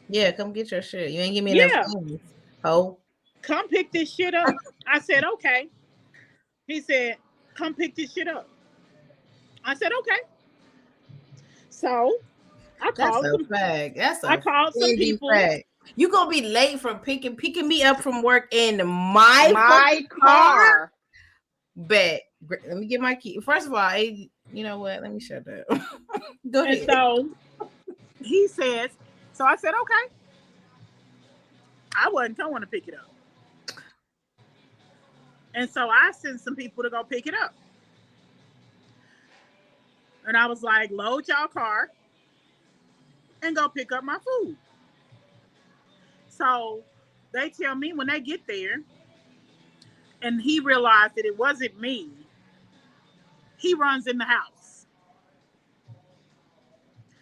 Yeah, come get your shit. You ain't give me enough money. Oh, come pick this shit up. I said, okay. He said, come pick this shit up. I said, okay. So I called some people. Fact. You gonna be late from picking me up from work in my car. Bet. Let me get my key. First of all, you know what? Let me shut up. Go ahead. And so he says, so I said, okay. I wasn't going to pick it up. And so I sent some people to go pick it up. And I was like, load y'all car and go pick up my food. So they tell me when they get there, and he realized that it wasn't me, he runs in the house.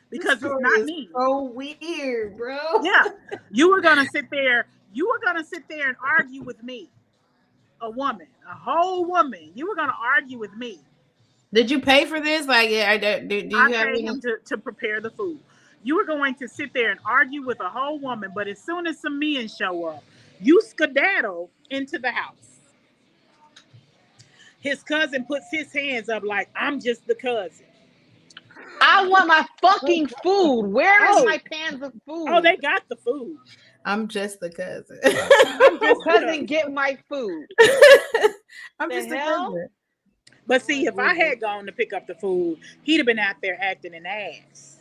Because it's not me. So weird, bro. Yeah. You were gonna sit there and argue with me. A woman, a whole woman. You were gonna argue with me. Did you pay for this? Like, do you I have paid him to prepare the food. You were going to sit there and argue with a whole woman, but as soon as some men show up, you skedaddle into the house. His cousin puts his hands up like, I'm just the cousin. I want my fucking food. Where is my pans of food? Oh, they got the food. I'm just the cousin. I'm just cousin. Get my food. I'm just the cousin. But see, if I had gone to pick up the food, he'd have been out there acting an ass.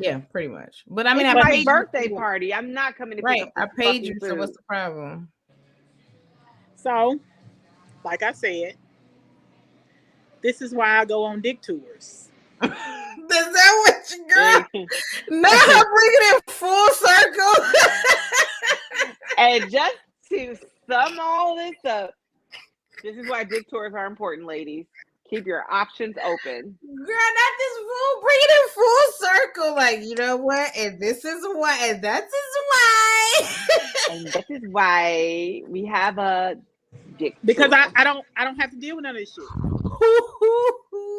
Yeah, pretty much. But I mean, it's my birthday party. I'm not coming to pick up. I paid you. So what's the problem? So, like I said, this is why I go on dick tours. Is that what you got? Now I'm bringing it full circle. And just to sum all this up, this is why dick tours are important, ladies. Keep your options open. Girl, not this full, bring it in full circle. Like, you know what? And this is why, and that is why. And this is why we have a dick Because tour. I don't have to deal with none of this shit.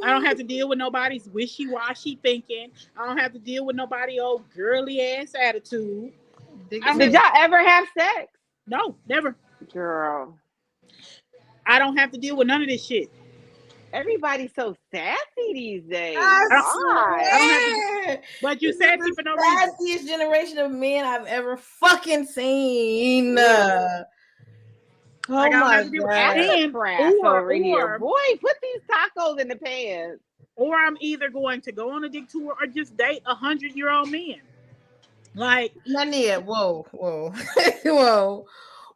I don't have to deal with nobody's wishy-washy thinking. I don't have to deal with nobody old girly ass attitude. Did y'all ever have sex? No, never. Girl. I don't have to deal with none of this shit. Everybody's so sassy these days. I don't have to, but you sassy for no reason. Sassiest generation of men I've ever fucking seen. Oh Like, my God. Over here. Boy, put these tacos in the pants. Or I'm either going to go on a dick tour or just date 100-year-old men. Like, Nania, whoa. Whoa.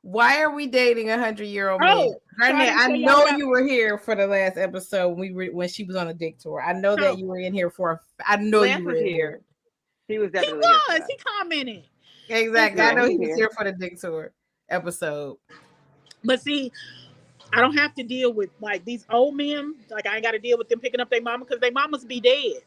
Why are we dating 100-year-old men? Garnett, I know you were here for the last episode when she was on a dick tour. I know that you were in here for. I know Lance you were was here. He was definitely here. He commented. Exactly. I know he was here for the dick tour episode. But see, I don't have to deal with like these old men. Like I ain't got to deal with them picking up their mama because their mamas be dead.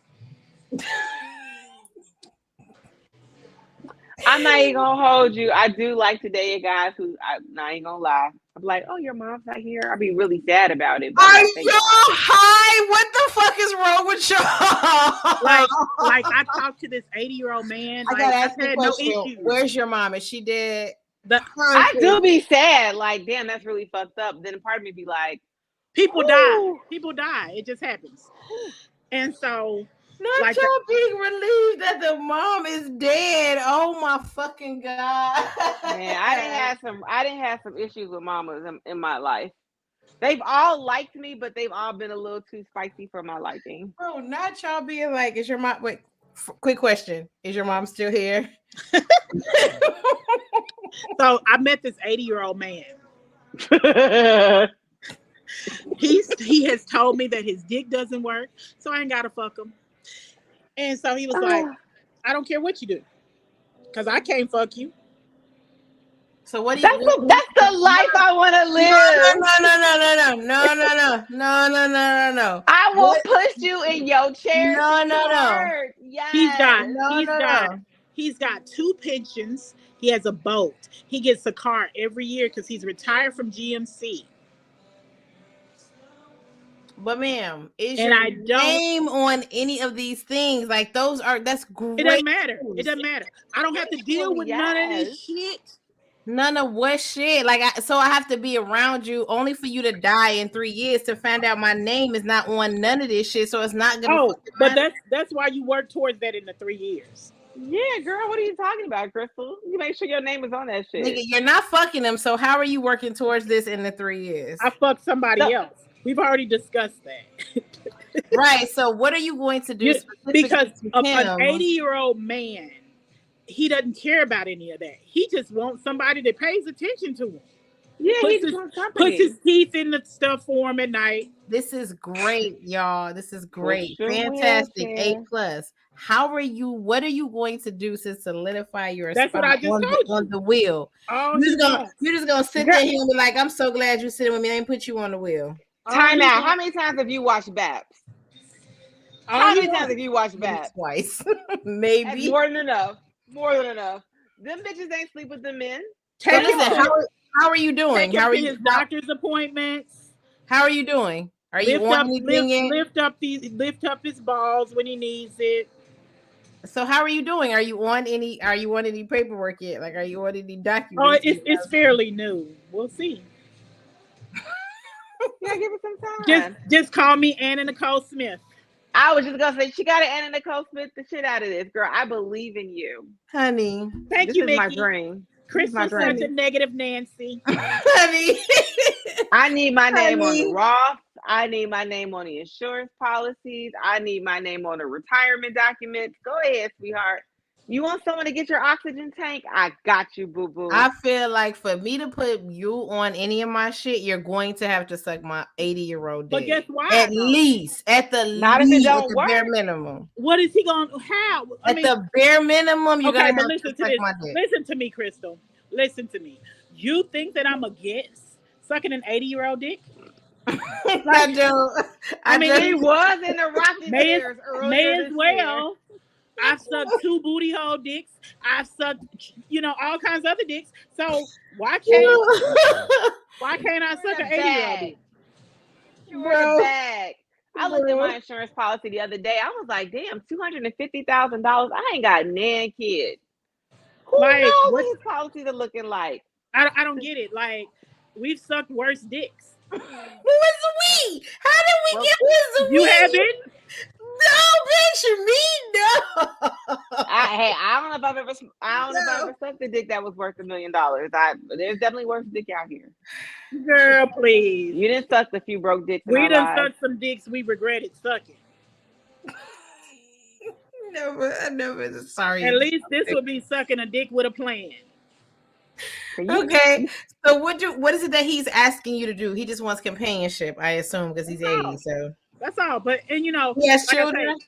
I'm not even gonna hold you. I do like to date guys who I ain't gonna lie. I'm like, oh, your mom's not here. I'll be really sad about it. Are y'all high? What the fuck is wrong with y'all? Like I talked to this 80-year-old man. I gotta ask you a question. Where's your mom? Is she dead? I do be sad. Like, damn, that's really fucked up. Then part of me be like, people die. People die. It just happens. And so. Not like y'all being relieved that the mom is dead. Oh my fucking god! Man, I didn't have some issues with mamas in my life. They've all liked me, but they've all been a little too spicy for my liking. Bro, not y'all being like, is your mom? Wait, quick question: is your mom still here? So I met this 80-year-old man. He has told me that his dick doesn't work, so I ain't gotta fuck him. And so he was like, I don't care what you do, because I can't fuck you. So what do you that's the life I want to live. No. I will push you in your chair. No. Yes. He's got 2 pensions. He has a boat. He gets a car every year because he's retired from GMC. But ma'am, is your name on any of these things? Like that's great. It doesn't matter. It doesn't matter. I don't have to deal with none of this shit. None of what shit? Like so I have to be around you only for you to die in 3 years to find out my name is not on none of this shit. So it's not gonna. Oh, but that's why you work towards that in the 3 years. Yeah, girl, what are you talking about, Crystal? You make sure your name is on that shit. Nigga, you're not fucking them. So how are you working towards this in the 3 years? I fucked somebody else. We've already discussed that. Right. So what are you going to do? Because an 80-year-old man, he doesn't care about any of that. He just wants somebody that pays attention to him. Yeah, puts his teeth in the stuff for him at night. This is great, y'all. This is great. Fantastic. A+. What are you going to do to solidify your That's what I just told you. On the wheel? You're just gonna sit there and be like, I'm so glad you're sitting with me. I ain't put you on the wheel. Time out. How many times have you watched Babs? How many times have you watched Babs? Twice. Maybe. That's more than enough. Them bitches ain't sleep with the men. So listen, how are you doing? How are you? His doctor's appointments. How are you doing? Are you on anything? Lift up his balls when he needs it. So how are you doing? Are you on any paperwork yet? Like, are you on any documents? Oh, it's fairly new. We'll see. Yeah, give it some time. Just call me Anna Nicole Smith. I was just gonna say she got to Anna Nicole Smith the shit out of this, girl. I believe in you, honey. Thank you, Mickey. This is my dream. Crystal's such a negative Nancy. Honey. I need my name on the Roth. I need my name on the insurance policies. I need my name on the retirement documents. Go ahead, sweetheart. You want someone to get your oxygen tank? I got you, boo boo. I feel like for me to put you on any of my shit, you're going to have to suck my 80-year-old dick. But guess why? At least, at the Not if it don't work. bare minimum. What is he going to how? At the bare minimum, you're okay, gonna but have listen to to suck this. my dick. Listen to me, Crystal. Listen to me. You think that I'm against sucking an 80-year-old dick? I do. I mean, he was in the rocking chairs earlier May this as well. year. I've sucked 2 booty hole dicks. I've sucked, all kinds of other dicks. So why can't I suck an 80-year-old dick? Bro. Bag. I looked at my insurance policy the other day. I was like, damn, $250,000. I ain't got nan kid. Who knows what his policies are looking like? I don't get it. Like, we've sucked worse dicks. Who is we? How did we get with the You haven't? No, bitch, me no. I don't know if I've ever sucked a dick that was worth $1 million. There's definitely worse dick out here. Girl, please. You didn't suck a few broke dicks. We done sucked some dicks we regretted sucking. Never. Sorry. At least this would be sucking a dick with a plan. Okay, so what is it that he's asking you to do? He just wants companionship, I assume, because he's 80. So that's all. But he has children.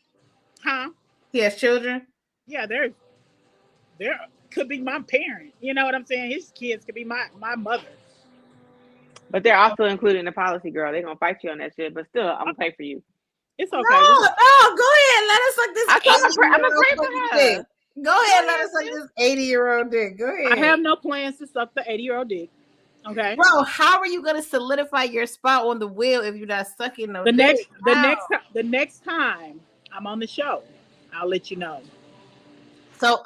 Huh? He has children. Yeah, there could be my parent. You know what I'm saying? His kids could be my mother. But they're also included in the policy, girl. They're gonna fight you on that shit. But still, I'm gonna pay for you. It's okay. No, go ahead. Let us suck this. I'm gonna pray for her. Go ahead, let us suck this 80-year-old dick. Go ahead. I have no plans to suck the 80-year-old dick. Okay, bro. How are you gonna solidify your spot on the wheel if you're not sucking no dick? The next time I'm on the show, I'll let you know. So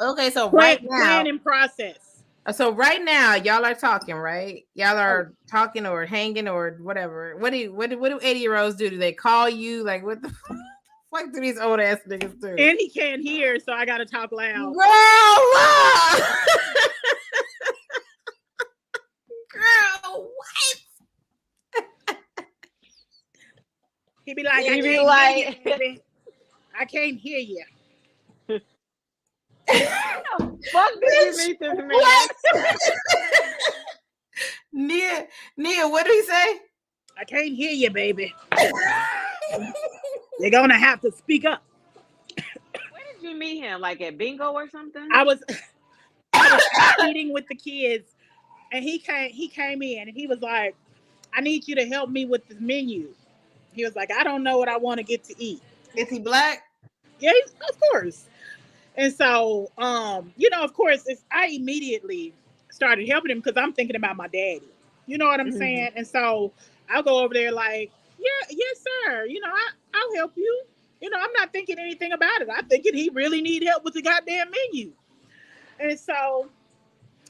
right now, plan and process. So right now, y'all are talking, right? Y'all are talking or hanging or whatever. What do 80-year-olds do? Do they call you? Like, what the fuck do these old ass niggas do? And he can't hear, so I gotta talk loud. Girl, what? He be like, I can't hear you. Fuck did you meet this man? Nia, what did he say? I can't hear you, baby. You're gonna have to speak up. Where did you meet him? Like at bingo or something? I was eating with the kids, and he came in and he was like, I need you to help me with this menu. He was like, I don't know what I want to get to eat. Is he black? Yeah, of course. And so, of course, I immediately started helping him because I'm thinking about my daddy. You know what I'm saying? And so I'll go over there like, yeah, yes, sir. I'll help you. I'm not thinking anything about it. I'm thinking he really need help with the goddamn menu. And so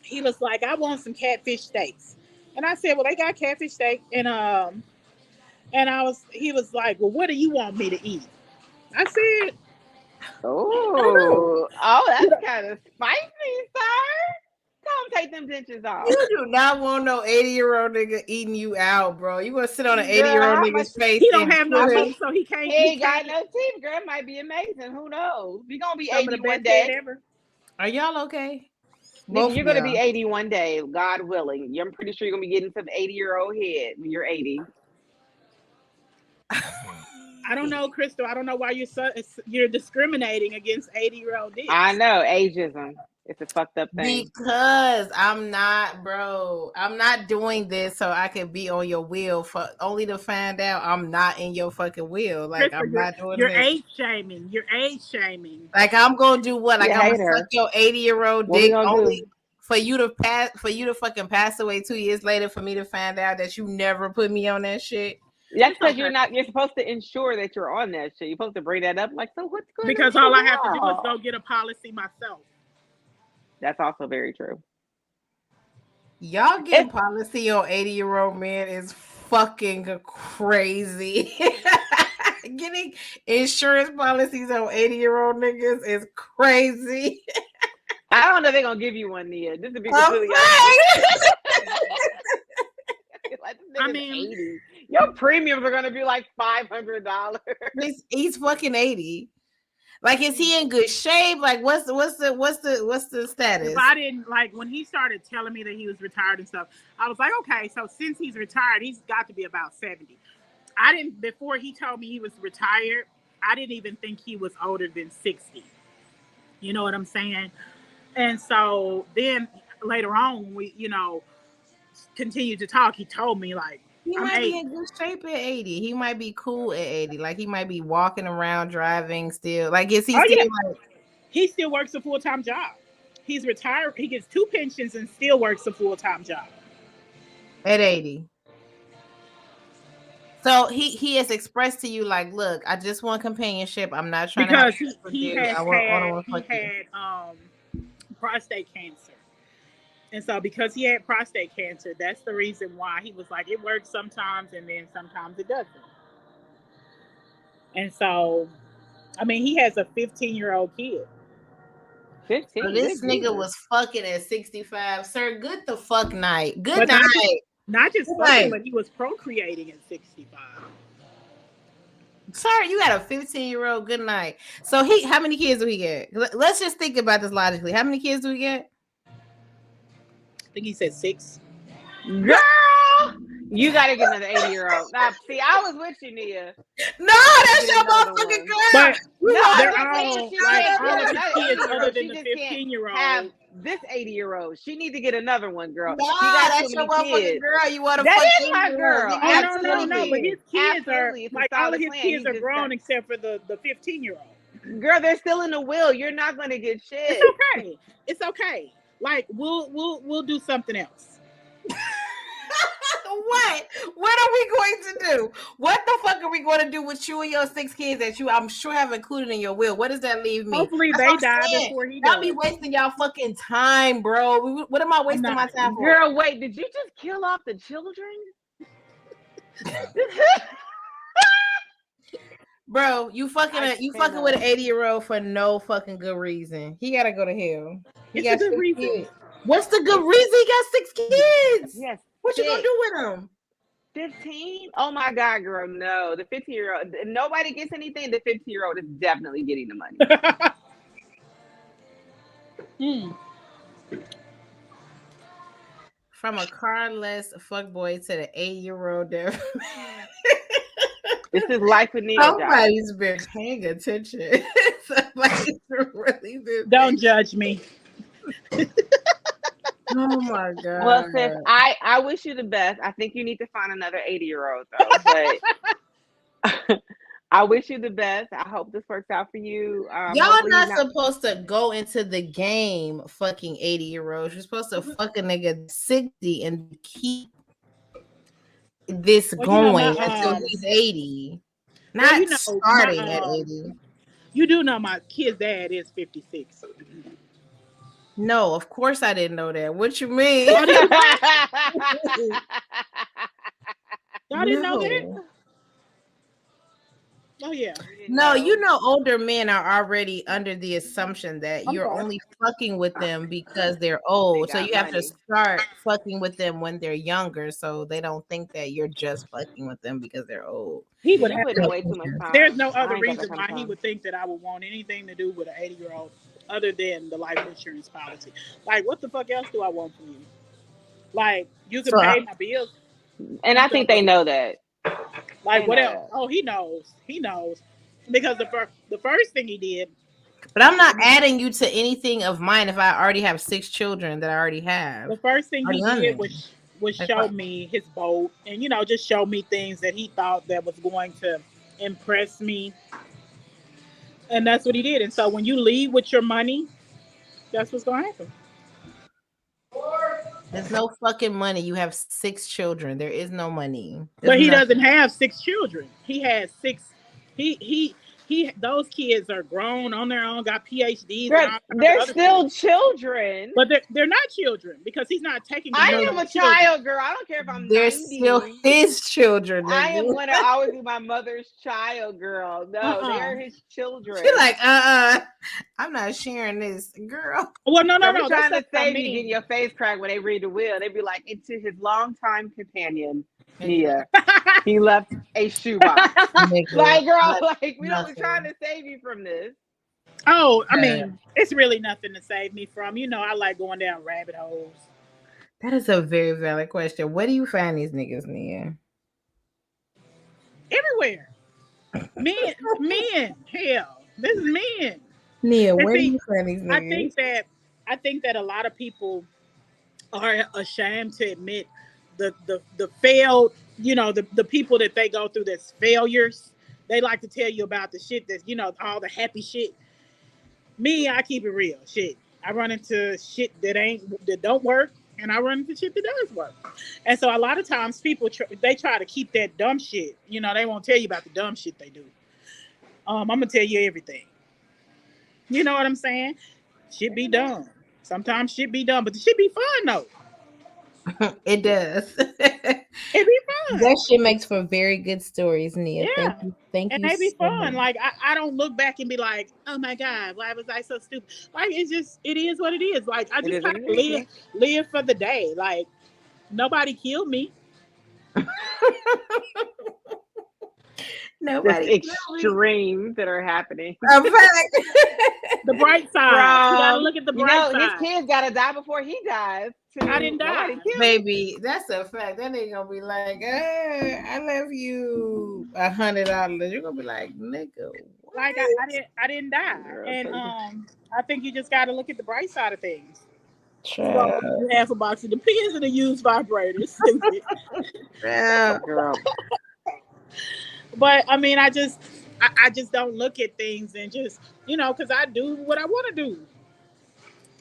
he was like, I want some catfish steaks. And I said, well, they got catfish steak. And he was like, well, what do you want me to eat? I said, oh, that's kind of spicy, sir. Come take them dentures off. You do not want no 80-year-old nigga eating you out, bro. You gonna sit on an 80-year-old nigga's face? He don't have no teeth, so he can't. He ain't got no teeth, girl. It might be amazing. Who knows? We gonna be 80 one day. Are y'all okay? You're gonna be 80 one day, God willing. I'm pretty sure you're gonna be getting some 80-year-old head when you're 80. I don't know, Crystal. I don't know why you're discriminating against 80-year-old dicks. I know, ageism. It's a fucked up thing. Because I'm not doing this so I can be on your wheel for only to find out I'm not in your fucking wheel. Like, Crystal, I'm not doing you're this. You're age shaming. Like, I'm gonna do what? Like, I'm gonna suck your 80-year-old dick only for you to fucking pass away 2 years later for me to find out that you never put me on that shit. That's because you're supposed to ensure that you're on that shit. You're supposed to bring that up. Like, so what's going on? Because all I have to do is go get a policy myself. That's also very true. Y'all getting policy on 80-year-old men is fucking crazy. Getting insurance policies on 80-year-old niggas is crazy. I don't know if they're gonna give you one, Nia. This would be completely I mean, 80. Your premiums are gonna be like $500. He's fucking 80. Like, is he in good shape? Like, what's the status? If I didn't like when he started telling me that he was retired and stuff, I was like, okay, so since he's retired, he's got to be about 70. I didn't before he told me he was retired. I didn't even think he was older than 60. You know what I'm saying? And so then later on, when we continued to talk, he told me like he might be in good shape at 80. He might be cool at 80. Like he might be walking around, driving still. Like is he still like he still works a full-time job. He's retired. He gets 2 pensions and still works a full-time job. At 80. So he has expressed to you like, look, I just want companionship. I'm not trying because to he had prostate cancer. And so because he had prostate cancer, that's the reason why he was like, it works sometimes and then sometimes it doesn't. And so, I mean, he has a 15-year-old kid. 15. So this nigga was fucking at 65. Sir, good the fuck night. Good night. Not just fucking, but he was procreating at 65. Sir, you got a 15-year-old. Good night. So how many kids do he get? Let's just think about this logically. How many kids do he get? I think he said 6. Girl, you gotta get another 80-year-old. Now, see, I was with you, Nia. No, that's your motherfucking girl. But they're all like all of the kids other than the 15-year-old. Have this 80-year-old. She need to get another one, girl. No, she got that's your motherfucking girl. You want to that is my girl. No, but his kids are like all of his kids are grown except for the 15-year-old. Girl, they're still in the will. You're not gonna get shit. It's okay. It's okay. Like we'll do something else. What are we going to do? What the fuck are we going to do with you and your 6 kids that you, I'm sure, have included in your will? What does that leave me? Hopefully they die before he does. Y'all be wasting y'all fucking time, bro. What am I wasting my time for? Girl, wait, did you just kill off the children? Bro, you fucking with an 80-year-old for no fucking good reason. He gotta go to hell. He got 6 kids. What's the good reason he got 6 kids? Yes. What you gonna do with them? 15? Oh my God, girl, no. The 15-year-old, nobody gets anything. The 15-year-old is definitely getting the money. From a carless fuckboy to the 8-year-old devil. This is life with Nia. Somebody's been paying attention. Somebody's really been. Don't judge me. Oh my God. Well, sis, I wish you the best. I think you need to find another 80-year-old though. But I wish you the best. I hope this works out for you. Y'all not supposed to go into the game fucking 80-year-olds. You're supposed to fuck a nigga 60 and keep this going until he's 80. Not starting at 80. You do know my kid's dad is 56. No, of course I didn't know that. What you mean? Y'all didn't know that? Oh yeah. No, you know, older men are already under the assumption that you're only fucking with them because they're old. So you have to start fucking with them when they're younger, so they don't think that you're just fucking with them because they're old. He would have way too much time. There's no other reason why he would think that I would want anything to do with an 80-year-old other than the life insurance policy. Like, what the fuck else do I want from you? Like, you can pay my bills. And I think they know that. Like, what else? Oh, he knows. He knows. Because the first thing he did. But I'm not adding you to anything of mine if I already have 6 children that I already have. The first thing he did was show me his boat and, you know, just show me things that he thought that was going to impress me. And that's what he did. And so when you leave with your money, that's what's going to happen. There's no fucking money. You have 6 children. There is no money. But he doesn't have 6 children. He has 6. Those kids are grown on their own, got PhDs. They're still children. But they're not children because he's not taking them. I am a child, girl. I don't care if I'm They're 90. still his children. I am going to always be my mother's child, girl. No, they're his children. You're like, I'm not sharing this, girl. Well, no. They're trying to save you getting your face cracked when they read the will. They'd be like, it's to his longtime companion, Nia. He left a shoebox. Like, girl, like we're trying to save you from this. Oh, I mean, it's really nothing to save me from. You know, I like going down rabbit holes. That is a very valid question. Where do you find these niggas, Nia? Everywhere. Men, hell, this is men. Nia, And where do see, you find these I niggas? think that I think that a lot of people are ashamed to admit the failed, you know, the people that they go through that's failures. They like to tell you about the shit that's, you know, all the happy shit. Me, I keep it real. Shit. I run into shit that don't work, and I run into shit that does work. And so a lot of times people they try to keep that dumb shit. You know, they won't tell you about the dumb shit they do. I'm gonna tell you everything. You know what I'm saying? Shit be done. Sometimes shit be done, but the shit be fun though. It does. It be fun. That shit makes for very good stories, Nia. Thank Yeah. you. Thank And you they be so fun. much. Like I don't look back and be like, oh my God, why was I so stupid? Like it's just it is what it is. Like I It just is try what it to is. live for the day. Like nobody killed me. Just Nobody killed me. extremes that are happening. A fact. The bright side. You gotta From look at the you bright know, his side. kids gotta die before he dies. I To didn't nobody die. killed me. Baby, that's a fact. That ain't gonna be like, I left you $100. You're gonna be like, nigga, what? Like I didn't die. Girl, And please. I think you just gotta look at the bright side of things. So Child. you have a box of depends and a used vibrator. Stupid. Child. Girl. But I mean, I just don't look at things and just, you know, because I do what I want to do.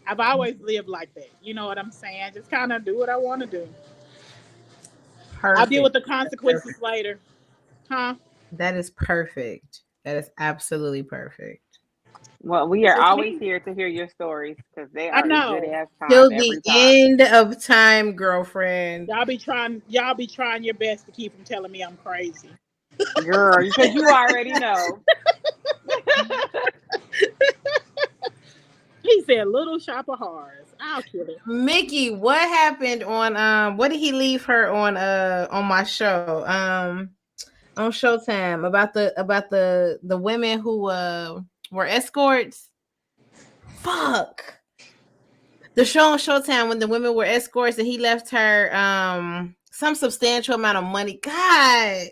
I've always lived like that. You know what I'm saying? Just kind of do what I want to do. I'll deal Perfect. with the That's perfect. consequences later. Huh? That is perfect. That is absolutely perfect. Well, we It's are just always me. here to hear your stories because they I are a good know. ass time Till the every time. end of time, girlfriend. Y'all be trying your best to keep from telling me I'm crazy. Girl, because you already know. He said little shop of horrors. I'll kill it. Mickey, what happened what did he leave her on my show? On Showtime about the women who were escorts. Fuck. The show on Showtime when the women were escorts and he left her some substantial amount of money. God.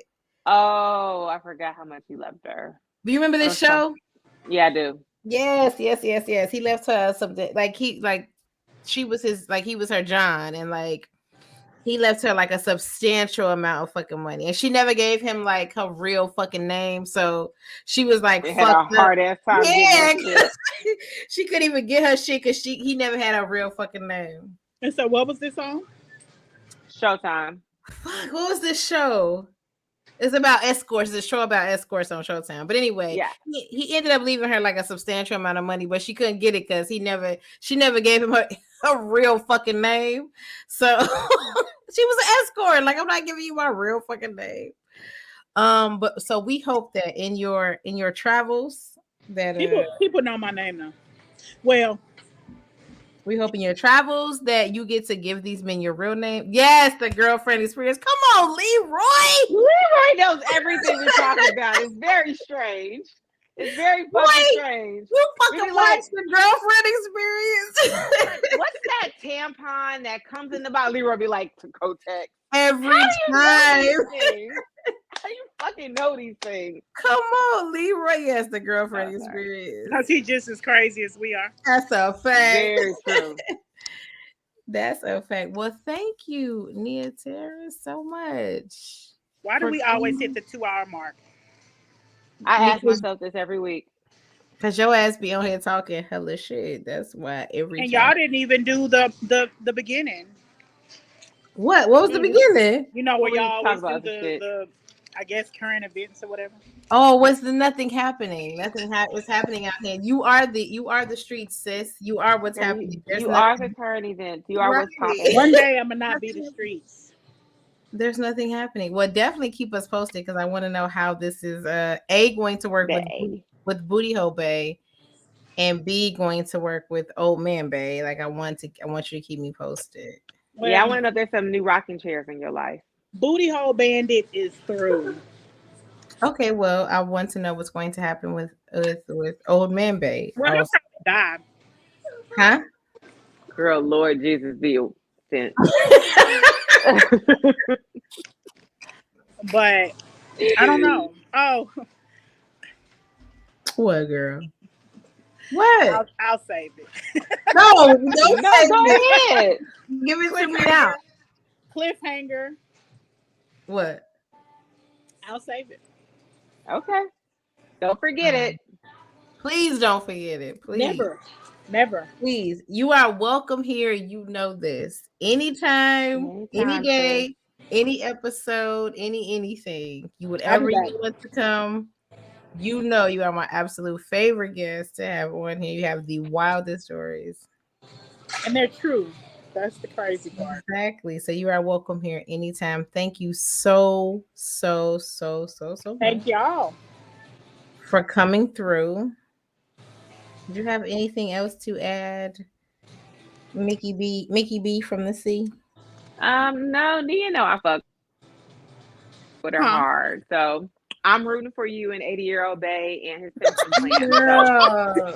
Oh, I forgot how much he left her. Do you remember this show? Yeah, I do. Yes. He left her something like she was his, like he was her John, and like he left her like a substantial amount of fucking money, and she never gave him like her real fucking name, so she was like They had a fucked up. hard ass time Yeah, getting this shit. she couldn't even get her shit because he never had a real fucking name. And so, what was this on? Showtime. Fuck, what was this show? It's about escorts. It's a show about escorts on Showtime. But anyway, Yeah. he ended up leaving her like a substantial amount of money, but she couldn't get it because she never gave him her real fucking name. So she was an escort. Like, I'm not giving you my real fucking name. But so we hope that in your travels that People know my name now. Well, we hope in your travels that you get to give these men your real name. Yes, the girlfriend experience. Come on, Leroy. Leroy knows everything we're talking about. It's very strange. It's very fucking strange. You fucking like, watch the girlfriend experience. What's that tampon that comes in the bottle? Leroy be like, to Kotex. Every time. How you fucking know these things? Come on, Leroy. Yes, the girlfriend experience. because he's just as crazy as we are. That's a fact. Very true. That's a fact. Well, thank you, Nia Tara, so much. Why do we always hit the 2-hour mark? I ask myself this every week. Because your ass be on here talking hella shit. That's why every And time. y'all didn't even do the beginning. What was the beginning? You know where We y'all talk always about do this the I guess current events or whatever. Oh, what's the nothing happening? What's happening out here? You are the street, sis. You are what's happening. You are the current event. You are what's popping. One day I'm gonna not be the streets. There's nothing happening. Well, definitely keep us posted because I want to know how this is going to work with Booty Hole Bay, and B going to work with Old Man Bay. Like I want you to keep me posted. Well, yeah, I want to know if there's some new rocking chairs in your life. Booty Hole Bandit is through. Okay, well, I want to know what's going to happen with Old Man Bay. Well, he'll Also. probably die. Huh? Girl, Lord Jesus be sent. But I don't know. Oh, What, girl? What? I'll save it. No, don't No, say go it. ahead. Give it to me now. Cliffhanger. What? I'll save it. Okay. Don't forget it. Please don't forget it. Please. Never. Please. You are welcome here. You know this. Anytime, any day, any episode, anything. You would I'll ever be back. you want to come. You know you are my absolute favorite guest to have on here. You have the wildest stories. And they're true. That's the crazy part. Exactly. So you are welcome here anytime. Thank you so much Thank y'all. for coming through. Do you have anything else to add? Mickey B from the sea. No, you know I fuck with her hard. So I'm rooting for you and 80-year-old Bay and his pension plan. Girl.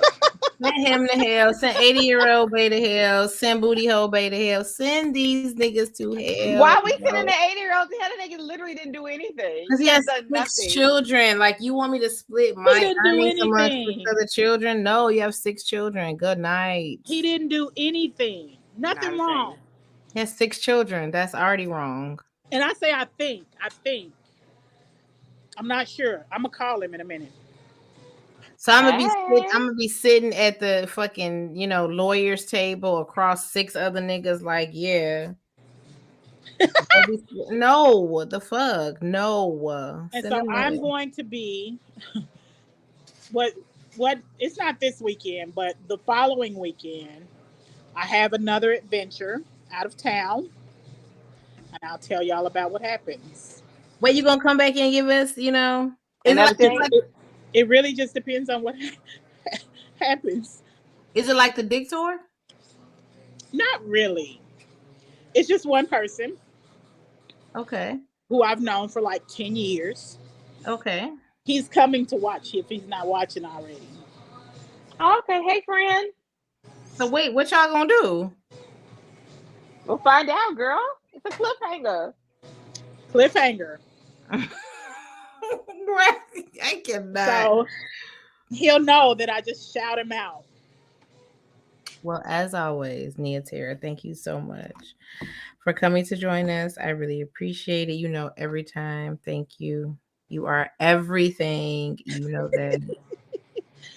Send him to hell. Send 80-year-old Bay to hell. Send booty hole Bay to hell. Send these niggas to hell. Why we sending the 80-year-old to hell? The nigga literally didn't do anything. Because he has 6 children. Like, you want me to split my earnings amongst the other children? No, you have 6 children. Good night. He didn't do anything. Nothing wrong. He has 6 children. That's already wrong. And I say I think. I'm not sure. I'm gonna call him in a minute. So I'm gonna be sitting at the fucking, lawyer's table across 6 other niggas. Like, yeah. No, what the fuck? No. And so I'm going to be what it's not this weekend, but the following weekend, I have another adventure out of town. And I'll tell y'all about what happens. Wait, you gonna come back and give us, it really just depends on what happens. Is it like the Dick Tour? Not really. It's just one person. Okay. Who I've known for like 10 years. Okay. He's coming to watch if he's not watching already. Okay. Hey, friend. So wait, what y'all gonna do? We'll find out, girl. It's a cliffhanger. I cannot. So he'll know that I just shout him out. Well, as always, Nia Tara, thank you so much for coming to join us. I really appreciate it. Every time. Thank you. You are everything. You know that.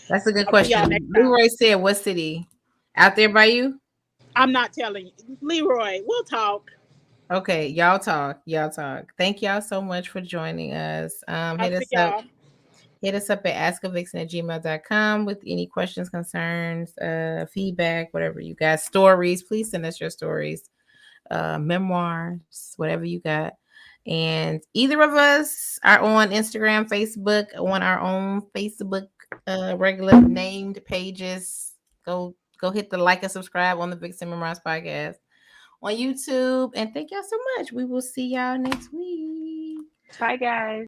That's a good question. Leroy said, what city? Out there by you? I'm not telling you. Leroy, we'll talk. Okay, y'all talk. Thank y'all so much for joining us. Hit us up at askavixen@gmail.com with any questions, concerns, feedback, whatever you got. Stories, please send us your stories. Memoirs, whatever you got. And either of us are on Instagram, Facebook, on our own Facebook regular named pages. Go hit the like and subscribe on the Vixen Memoirs podcast on YouTube. And thank y'all so much. We will see y'all next week. Bye, guys.